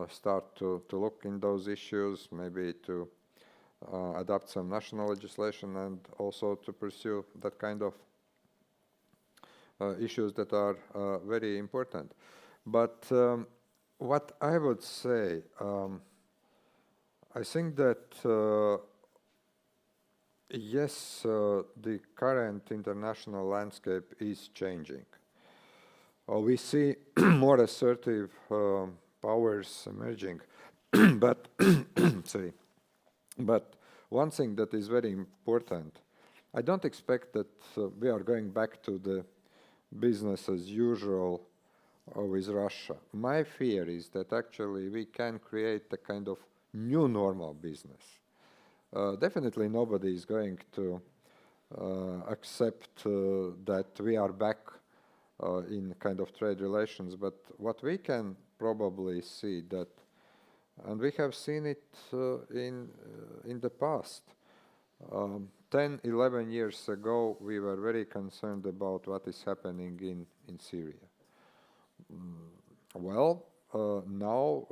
start to look in those issues, maybe to adopt some national legislation and also to pursue that kind of issues that are very important. But what I would say, I think that yes, the current international landscape is changing. We see more assertive powers emerging, but sorry. But one thing that is very important, I don't expect that we are going back to the business as usual with Russia. My fear is that actually we can create a kind of new normal business. Definitely nobody is going to accept that we are back in kind of trade relations, but what we can probably see that, and we have seen it in the past. 10, 11 years ago, we were very concerned about what is happening in Syria. Well, now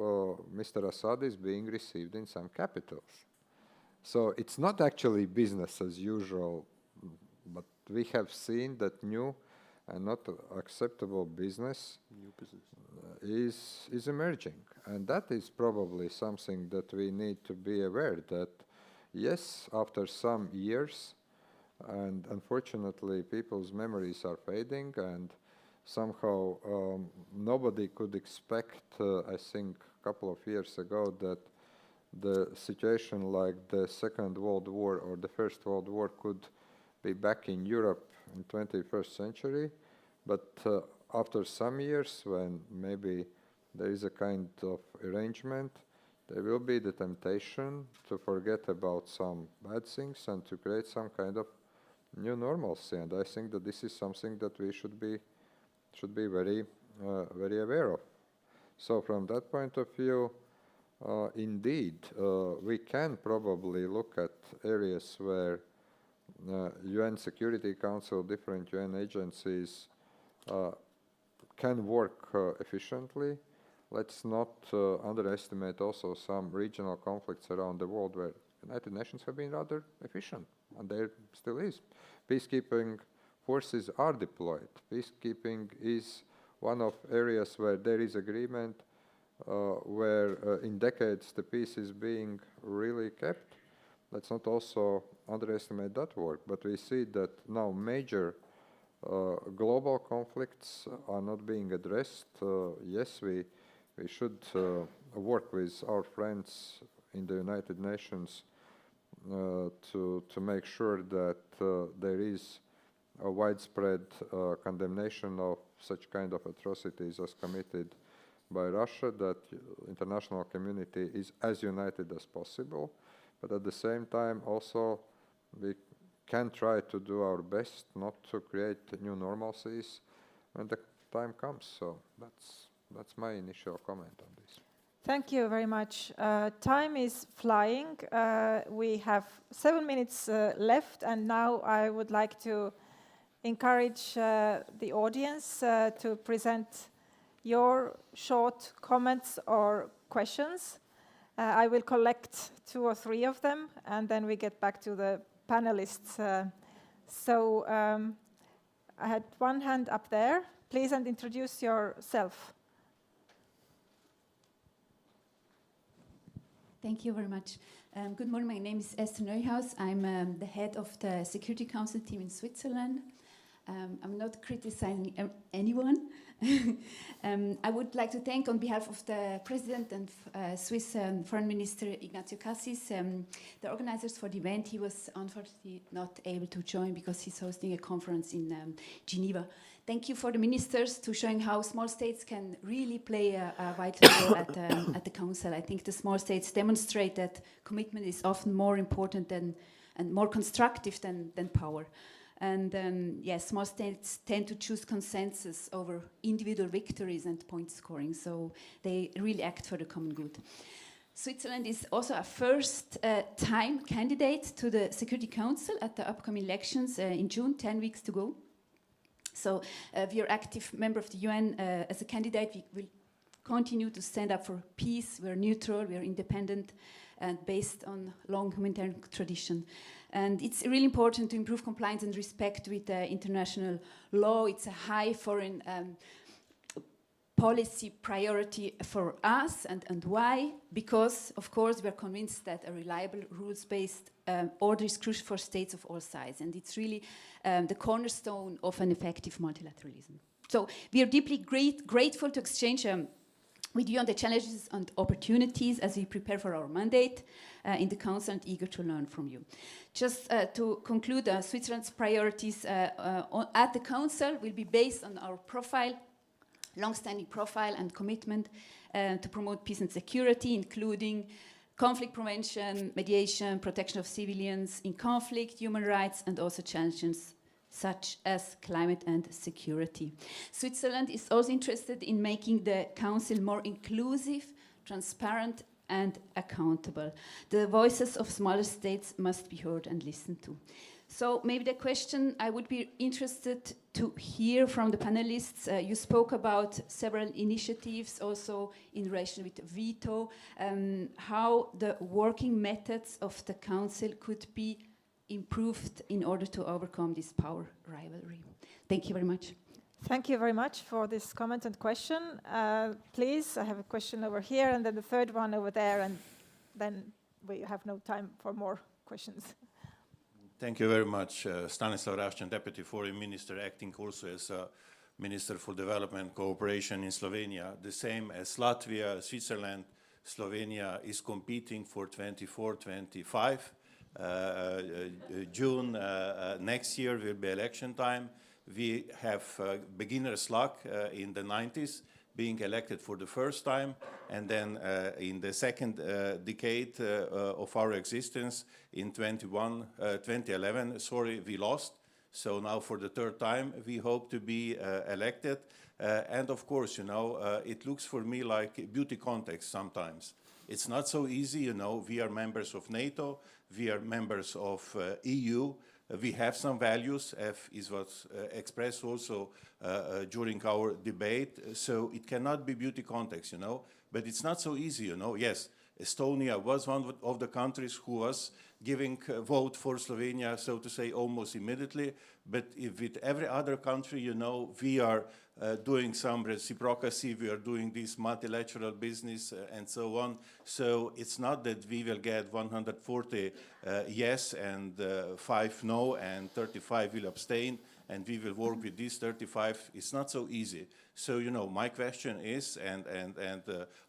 Mr. Assad is being received in some capitals. So it's not actually business as usual, but we have seen that new and not acceptable business is emerging. And that is probably something that we need to be aware that, yes, after some years, and unfortunately people's memories are fading, and somehow nobody could expect, I think, a couple of years ago that the situation like the Second World War or the First World War could be back in Europe in 21st century. But after some years, when maybe there is a kind of arrangement, there will be the temptation to forget about some bad things and to create some kind of new normalcy. And I think that this is something that we should be very aware of. So from that point of view, indeed, we can probably look at areas where UN Security Council, different UN agencies can work efficiently. Let's not underestimate also some regional conflicts around the world where United Nations have been rather efficient, and there still is. Peacekeeping forces are deployed. Peacekeeping is one of areas where there is agreement, where in decades the peace is being really kept. Let's not also underestimate that work, but we see that now major global conflicts are not being addressed. Yes, we should work with our friends in the United Nations to make sure that there is a widespread condemnation of such kind of atrocities as committed by Russia, that international community is as united as possible. But at the same time also we can try to do our best not to create new normalcies when the time comes. So that's my initial comment on this. Thank you very much. Time is flying. We have 7 minutes left, and now I would like to encourage the audience to present your short comments or questions. I will collect 2 or 3 of them, and then we get back to the panelists. I had one hand up there. Please, and introduce yourself. Thank you very much. Good morning. My name is Esther Neuhaus. I'm the head of the Security Council team in Switzerland. I'm not criticizing anyone. I would like to thank, on behalf of the President and Swiss Foreign Minister Ignacio Cassis, the organizers for the event. He was unfortunately not able to join because he's hosting a conference in Geneva. Thank you for the ministers to showing how small states can really play a vital role at the Council. I think the small states demonstrate that commitment is often more important and more constructive than power. And yes, small states tend to choose consensus over individual victories and point scoring, so they really act for the common good. Switzerland is also a first-time candidate to the Security Council at the upcoming elections in June, 10 weeks to go. So we are active member of the UN as a candidate. We will continue to stand up for peace. We're neutral, we're independent, and based on long humanitarian tradition. And it's really important to improve compliance and respect with international law. It's a high foreign policy priority for us, and why? Because, of course, we're convinced that a reliable, rules-based order is crucial for states of all sizes, and it's really the cornerstone of an effective multilateralism. So we are deeply grateful to exchange with you on the challenges and opportunities as we prepare for our mandate in the Council, and eager to learn from you. Just to conclude, Switzerland's priorities at the Council will be based on our profile, long-standing profile and commitment to promote peace and security, including conflict prevention, mediation, protection of civilians in conflict, human rights, and also challenges such as climate and security. Switzerland is also interested in making the Council more inclusive, transparent, and accountable. The voices of smaller states must be heard and listened to. So maybe the question I would be interested to hear from the panelists, you spoke about several initiatives also in relation with veto, how the working methods of the Council could be improved in order to overcome this power rivalry. Thank you very much. Thank you very much for this comment and question. Please, I have a question over here, and then the third one over there, and then we have no time for more questions. Thank you very much. Stanislav Raščan, Deputy Foreign Minister, acting also as Minister for Development Cooperation in Slovenia. The same as Latvia, Switzerland, Slovenia is competing for 24-25. June next year will be election time. We have beginner's luck in the 90s, being elected for the first time, and then in the second decade of our existence, in 2011, we lost. So now for the third time, we hope to be elected. And of course, you know, it looks for me like beauty context sometimes. It's not so easy, you know, we are members of NATO, we are members of EU, we have some values, is what's expressed also during our debate, so it cannot be beauty context, you know, but it's not so easy, you know. Yes, Estonia was one of the countries who was giving a vote for Slovenia, so to say, almost immediately, but if with every other country, you know, we are doing some reciprocity, we are doing this multilateral business and so on. So it's not that we will get 140 yes and 5 no and 35 will abstain and we will work with these 35. It's not so easy. So, you know, my question is, and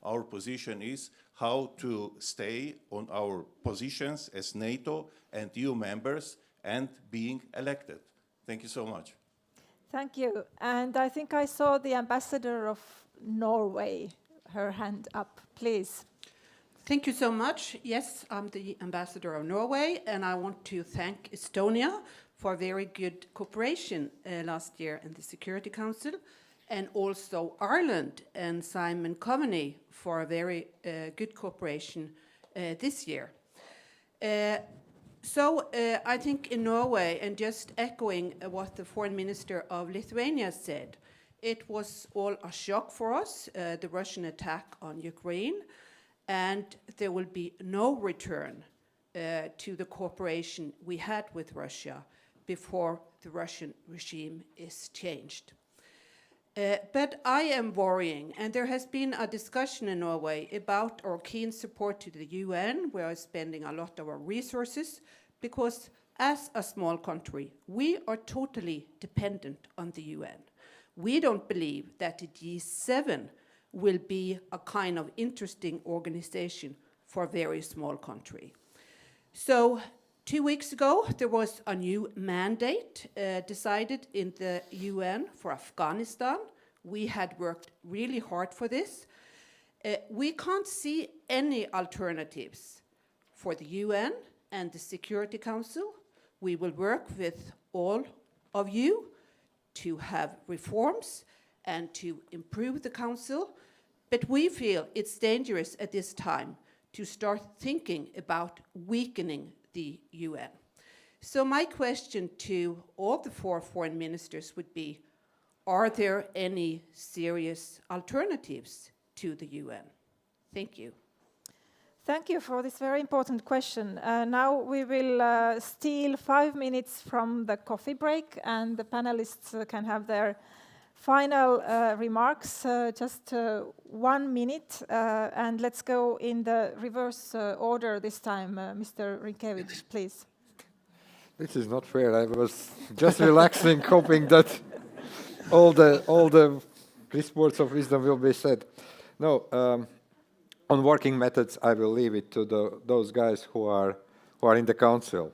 our position is, how to stay on our positions as NATO and EU members and being elected. Thank you so much. Thank you. And I think I saw the ambassador of Norway, her hand up, please. Thank you so much. Yes, I'm the ambassador of Norway, and I want to thank Estonia for very good cooperation last year in the Security Council, and also Ireland and Simon Coveney for a very good cooperation this year. So I think in Norway, and just echoing what the Foreign Minister of Lithuania said, it was all a shock for us, the Russian attack on Ukraine, and there will be no return to the cooperation we had with Russia before the Russian regime is changed. But I am worrying, and there has been a discussion in Norway about our keen support to the UN. We are spending a lot of our resources because as a small country, we are totally dependent on the UN. We don't believe that the G7 will be a kind of interesting organization for a very small country. So 2 weeks ago, there was a new mandate decided in the UN for Afghanistan. We had worked really hard for this. We can't see any alternatives for the UN and the Security Council. We will work with all of you to have reforms and to improve the Council, but we feel it's dangerous at this time to start thinking about weakening the UN. So my question to all the 4 foreign ministers would be, are there any serious alternatives to the UN? Thank you. Thank you for this very important question. Now we will steal 5 minutes from the coffee break, and the panelists can have their final remarks, just 1 minute, and let's go in the reverse order this time. Mr. Rinkevich, please. This is not fair. I was just relaxing, hoping that all the crisp words of wisdom will be said. No, on working methods, I will leave it to those guys who are in the council.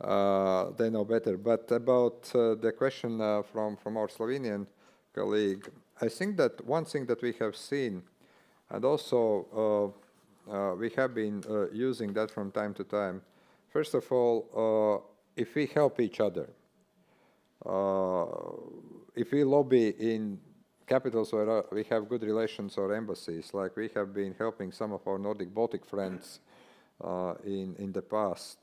They know better. But about the question from our Slovenian colleague, I think that one thing that we have seen, and also we have been using that from time to time. First of all, if we help each other, if we lobby in capitals where we have good relations or embassies, like we have been helping some of our Nordic Baltic friends in the past,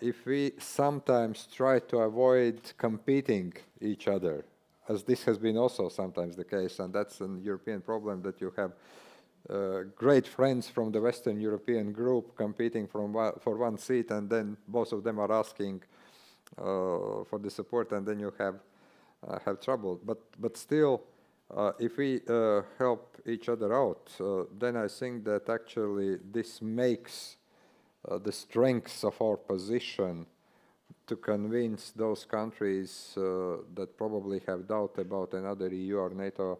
if we sometimes try to avoid competing each other, as this has been also sometimes the case, and that's an European problem, that you have great friends from the Western European group competing for one seat, and then both of them are asking for the support, and then you have trouble. But still, if we help each other out, then I think that actually this makes the strengths of our position to convince those countries that probably have doubt about another EU or NATO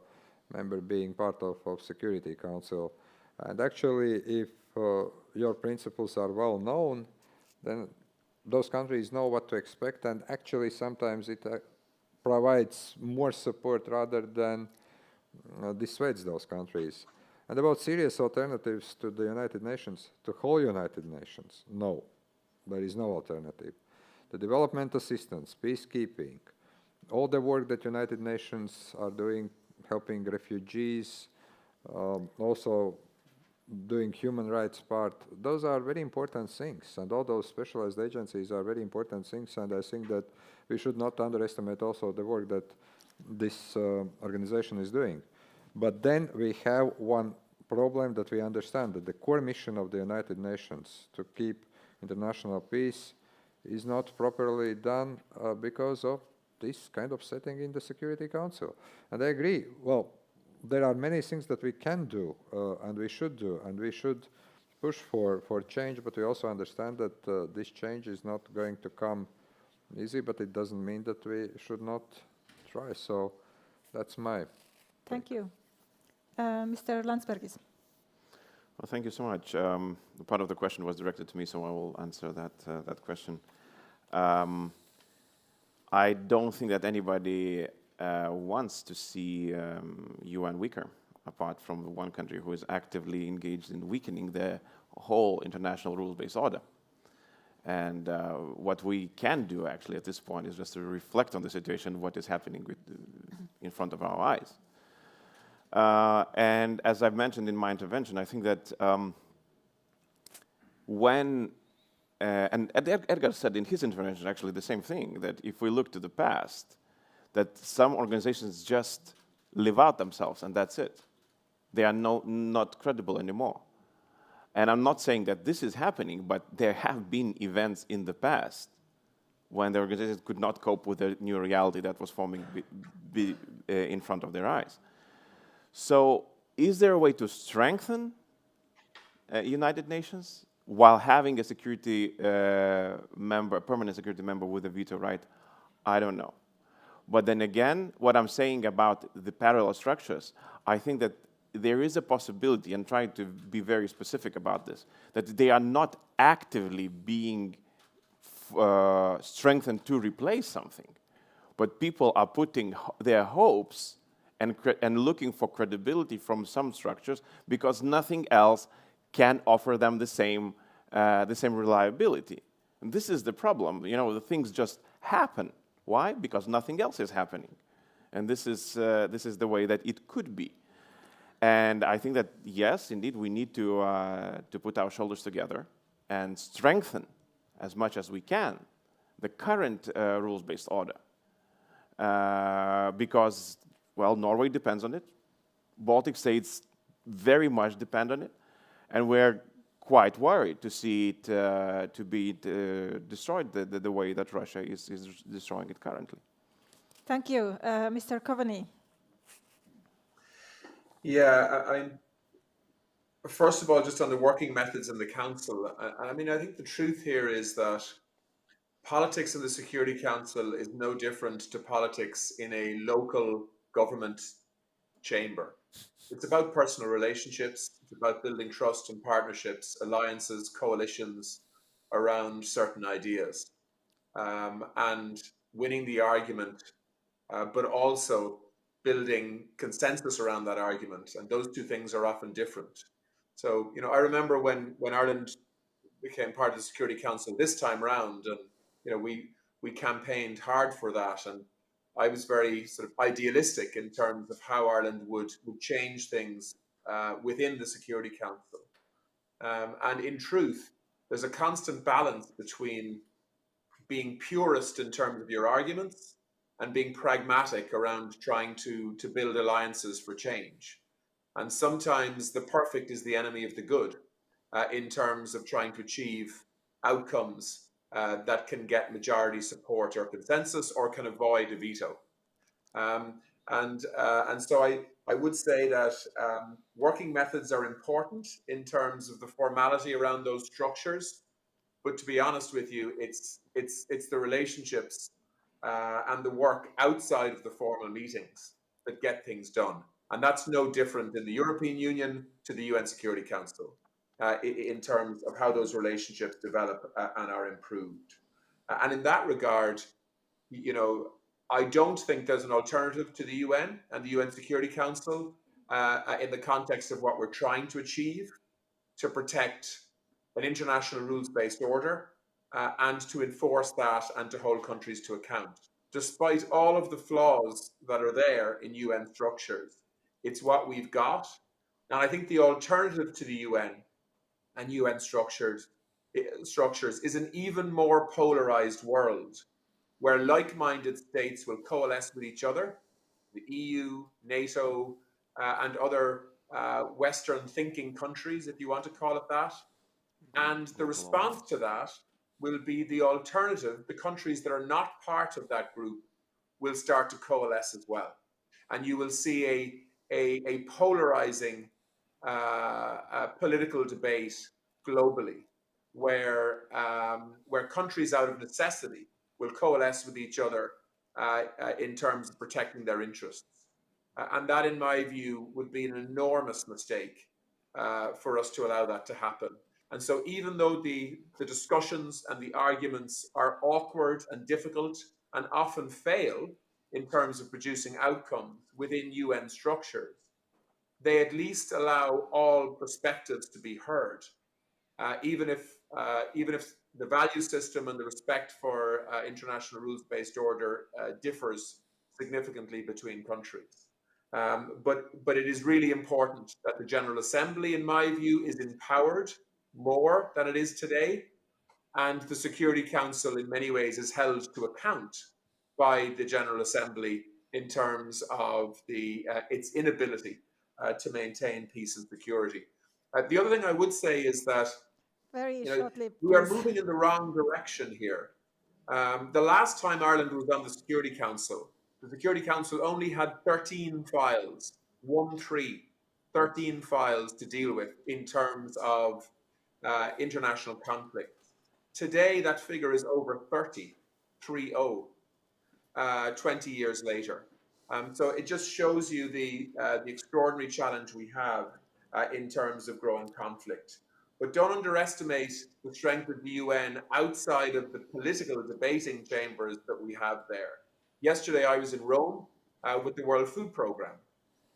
member being part of Security Council. And actually, if your principles are well known, then those countries know what to expect, and actually sometimes it provides more support rather than dissuades those countries. And about serious alternatives to the United Nations, to whole United Nations, no, there is no alternative. The development assistance, peacekeeping, all the work that United Nations are doing, helping refugees, also doing human rights part, those are very important things, and all those specialized agencies are very important things, and I think that we should not underestimate also the work that this organization is doing. But then we have one problem that we understand, that the core mission of the United Nations to keep international peace is not properly done because of this kind of setting in the Security Council. And I agree, well, there are many things that we can do and we should push for change, but we also understand that this change is not going to come easy, but it doesn't mean that we should not try. So that's my Thank you. Mr. Landsbergis. Well, thank you so much. Part of the question was directed to me, so I will answer that question. I don't think that anybody wants to see UN weaker, apart from one country who is actively engaged in weakening the whole international rules-based order. And what we can do actually at this point is just to reflect on the situation, what is happening in front of our eyes. And as I've mentioned in my intervention, I think that and Edgar said in his intervention actually the same thing, that if we look to the past, that some organizations just live out themselves and that's it. They are not credible anymore. And I'm not saying that this is happening, but there have been events in the past when the organizations could not cope with the new reality that was forming in front of their eyes. So is there a way to strengthen United Nations while having a security member, a permanent security member with a veto right? I don't know. But then again, what I'm saying about the parallel structures, I think that there is a possibility, and trying to be very specific about this, that they are not actively being strengthened to replace something, but people are putting their hopes and looking for credibility from some structures because nothing else can offer them the same reliability. And this is the problem. You know, the things just happen. Why? Because nothing else is happening. And this is the way that it could be. And I think that, yes, indeed, we need to put our shoulders together and strengthen as much as we can the current rules-based order. Because, well, Norway depends on it. Baltic states very much depend on it, and we're quite worried to see it to be destroyed the way that Russia is destroying it currently. Thank you. Mr. Coveney. Yeah, first of all, just on the working methods in the Council, I mean, I think the truth here is that politics in the Security Council is no different to politics in a local government chamber. It's about personal relationships. It's about building trust and partnerships, alliances, coalitions around certain ideas, and winning the argument, but also building consensus around that argument. And those two things are often different. So, I remember when Ireland became part of the Security Council this time round, and we campaigned hard for that, and I was very sort of idealistic in terms of how Ireland would change things within the Security Council. And in truth, there's a constant balance between being purist in terms of your arguments and being pragmatic around trying to build alliances for change. And sometimes the perfect is the enemy of the good in terms of trying to achieve outcomes that can get majority support or consensus or can avoid a veto. And so I would say that working methods are important in terms of the formality around those structures. But to be honest with you, it's the relationships and the work outside of the formal meetings that get things done. And that's no different in the European Union to the UN Security Council in terms of how those relationships develop and are improved. And in that regard, I don't think there's an alternative to the UN and the UN Security Council in the context of what we're trying to achieve to protect an international rules-based order and to enforce that and to hold countries to account. Despite all of the flaws that are there in UN structures, it's what we've got. And I think the alternative to the UN and UN structures is an even more polarized world where like-minded states will coalesce with each other, the EU, NATO, and other Western thinking countries, if you want to call it that. And the response to that will be the alternative. The countries that are not part of that group will start to coalesce as well. And you will see a polarizing political debate globally where countries out of necessity will coalesce with each other in terms of protecting their interests. And that, in my view, would be an enormous mistake for us to allow that to happen. And so even though the discussions and the arguments are awkward and difficult and often fail in terms of producing outcomes within UN structures, they at least allow all perspectives to be heard, even if the value system and the respect for international rules-based order differs significantly between countries. But it is really important that the General Assembly, in my view, is empowered more than it is today, and the Security Council in many ways is held to account by the General Assembly in terms of its inability to maintain peace and security. The other thing I would say is that we are moving in the wrong direction here. The last time Ireland was on the Security Council only had 13 files, 13 files to deal with in terms of international conflicts. Today, that figure is over 30, 20 years later. So it just shows you the extraordinary challenge we have in terms of growing conflict. But don't underestimate the strength of the UN outside of the political debating chambers that we have there. Yesterday, I was in Rome with the World Food Programme.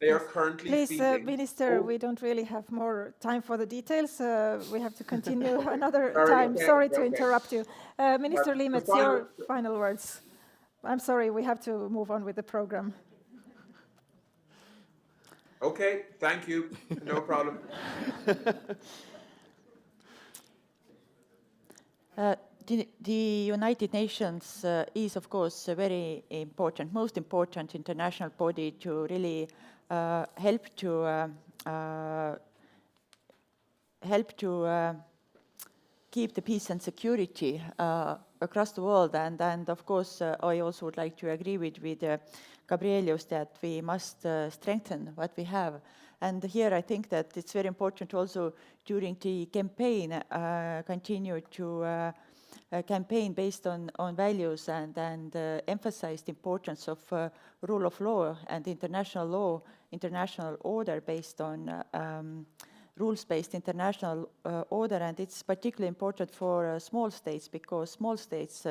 They are currently feeding... Minister, we don't really have more time for the details. We have to continue another time. Sorry to interrupt you. Minister Liimets, your final words. I'm sorry, we have to move on with the program. Okay, thank you. No problem. The United Nations is, of course, a very important, most important international body to really help to help to keep the peace and security across the world. And of course, I also would like to agree with Gabrielius that we must strengthen what we have. And here I think that it's very important also during the campaign continue to campaign based on values and emphasize the importance of rule of law and international law, international order based on rules-based international order. And it's particularly important for small states, because small states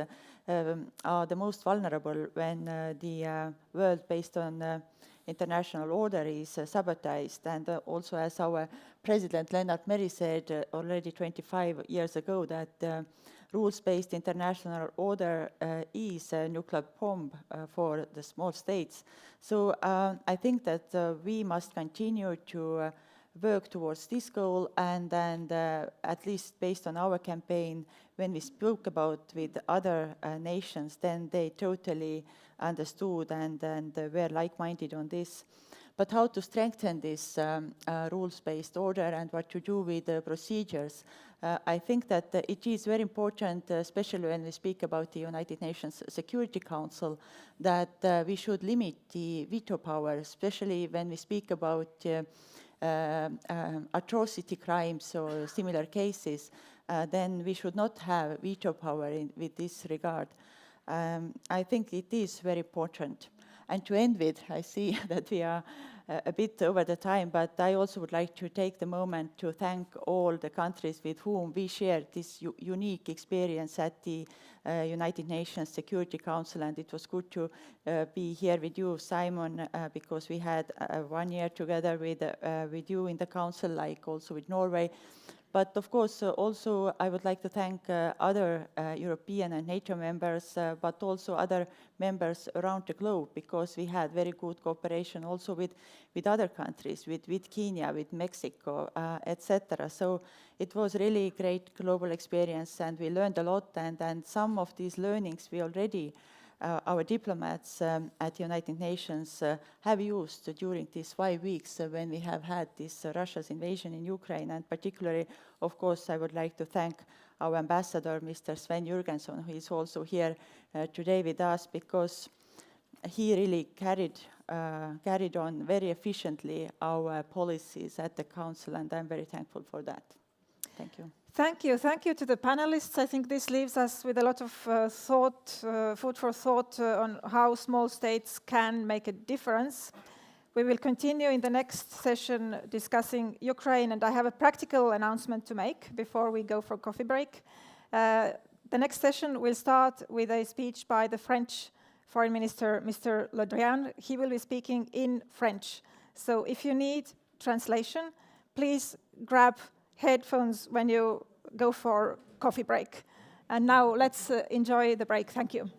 are the most vulnerable when the world based on international order is sabotaged. And also, as our President Lennart Meri said already 25 years ago, that rules-based international order is a nuclear bomb for the small states. So I think that we must continue to work towards this goal, and at least based on our campaign, when we spoke about with other nations, then they totally understood and were like-minded on this. But how to strengthen this rules-based order and what to do with the procedures? I think that it is very important, especially when we speak about the United Nations Security Council, that we should limit the veto power, especially when we speak about atrocity crimes or similar cases. Then we should not have veto power with this regard. I think it is very important. And to end with, I see that we are a bit over the time, but I also would like to take the moment to thank all the countries with whom we shared this unique experience at the United Nations Security Council. And it was good to be here with you, Simon, because we had 1 year together with you in the council, like also with Norway. But of course, also I would like to thank other European and NATO members, but also other members around the globe, because we had very good cooperation also with other countries, with Kenya, with Mexico, etc. So it was really great global experience, and we learned a lot, and some of these learnings we already our diplomats at the United Nations have used during these 5 weeks when we have had this Russia's invasion in Ukraine. And particularly, of course, I would like to thank our ambassador, Mr. Sven Jurgenson, who is also here today with us, because he really carried on very efficiently our policies at the Council, and I'm very thankful for that. Thank you. Thank you. Thank you to the panelists. I think this leaves us with a lot of food for thought on how small states can make a difference. We will continue in the next session discussing Ukraine, and I have a practical announcement to make before we go for coffee break. The next session will start with a speech by the French Foreign Minister, Mr. Le Drian. He will be speaking in French. So if you need translation, please grab headphones when you go for coffee break. And now let's enjoy the break. Thank you.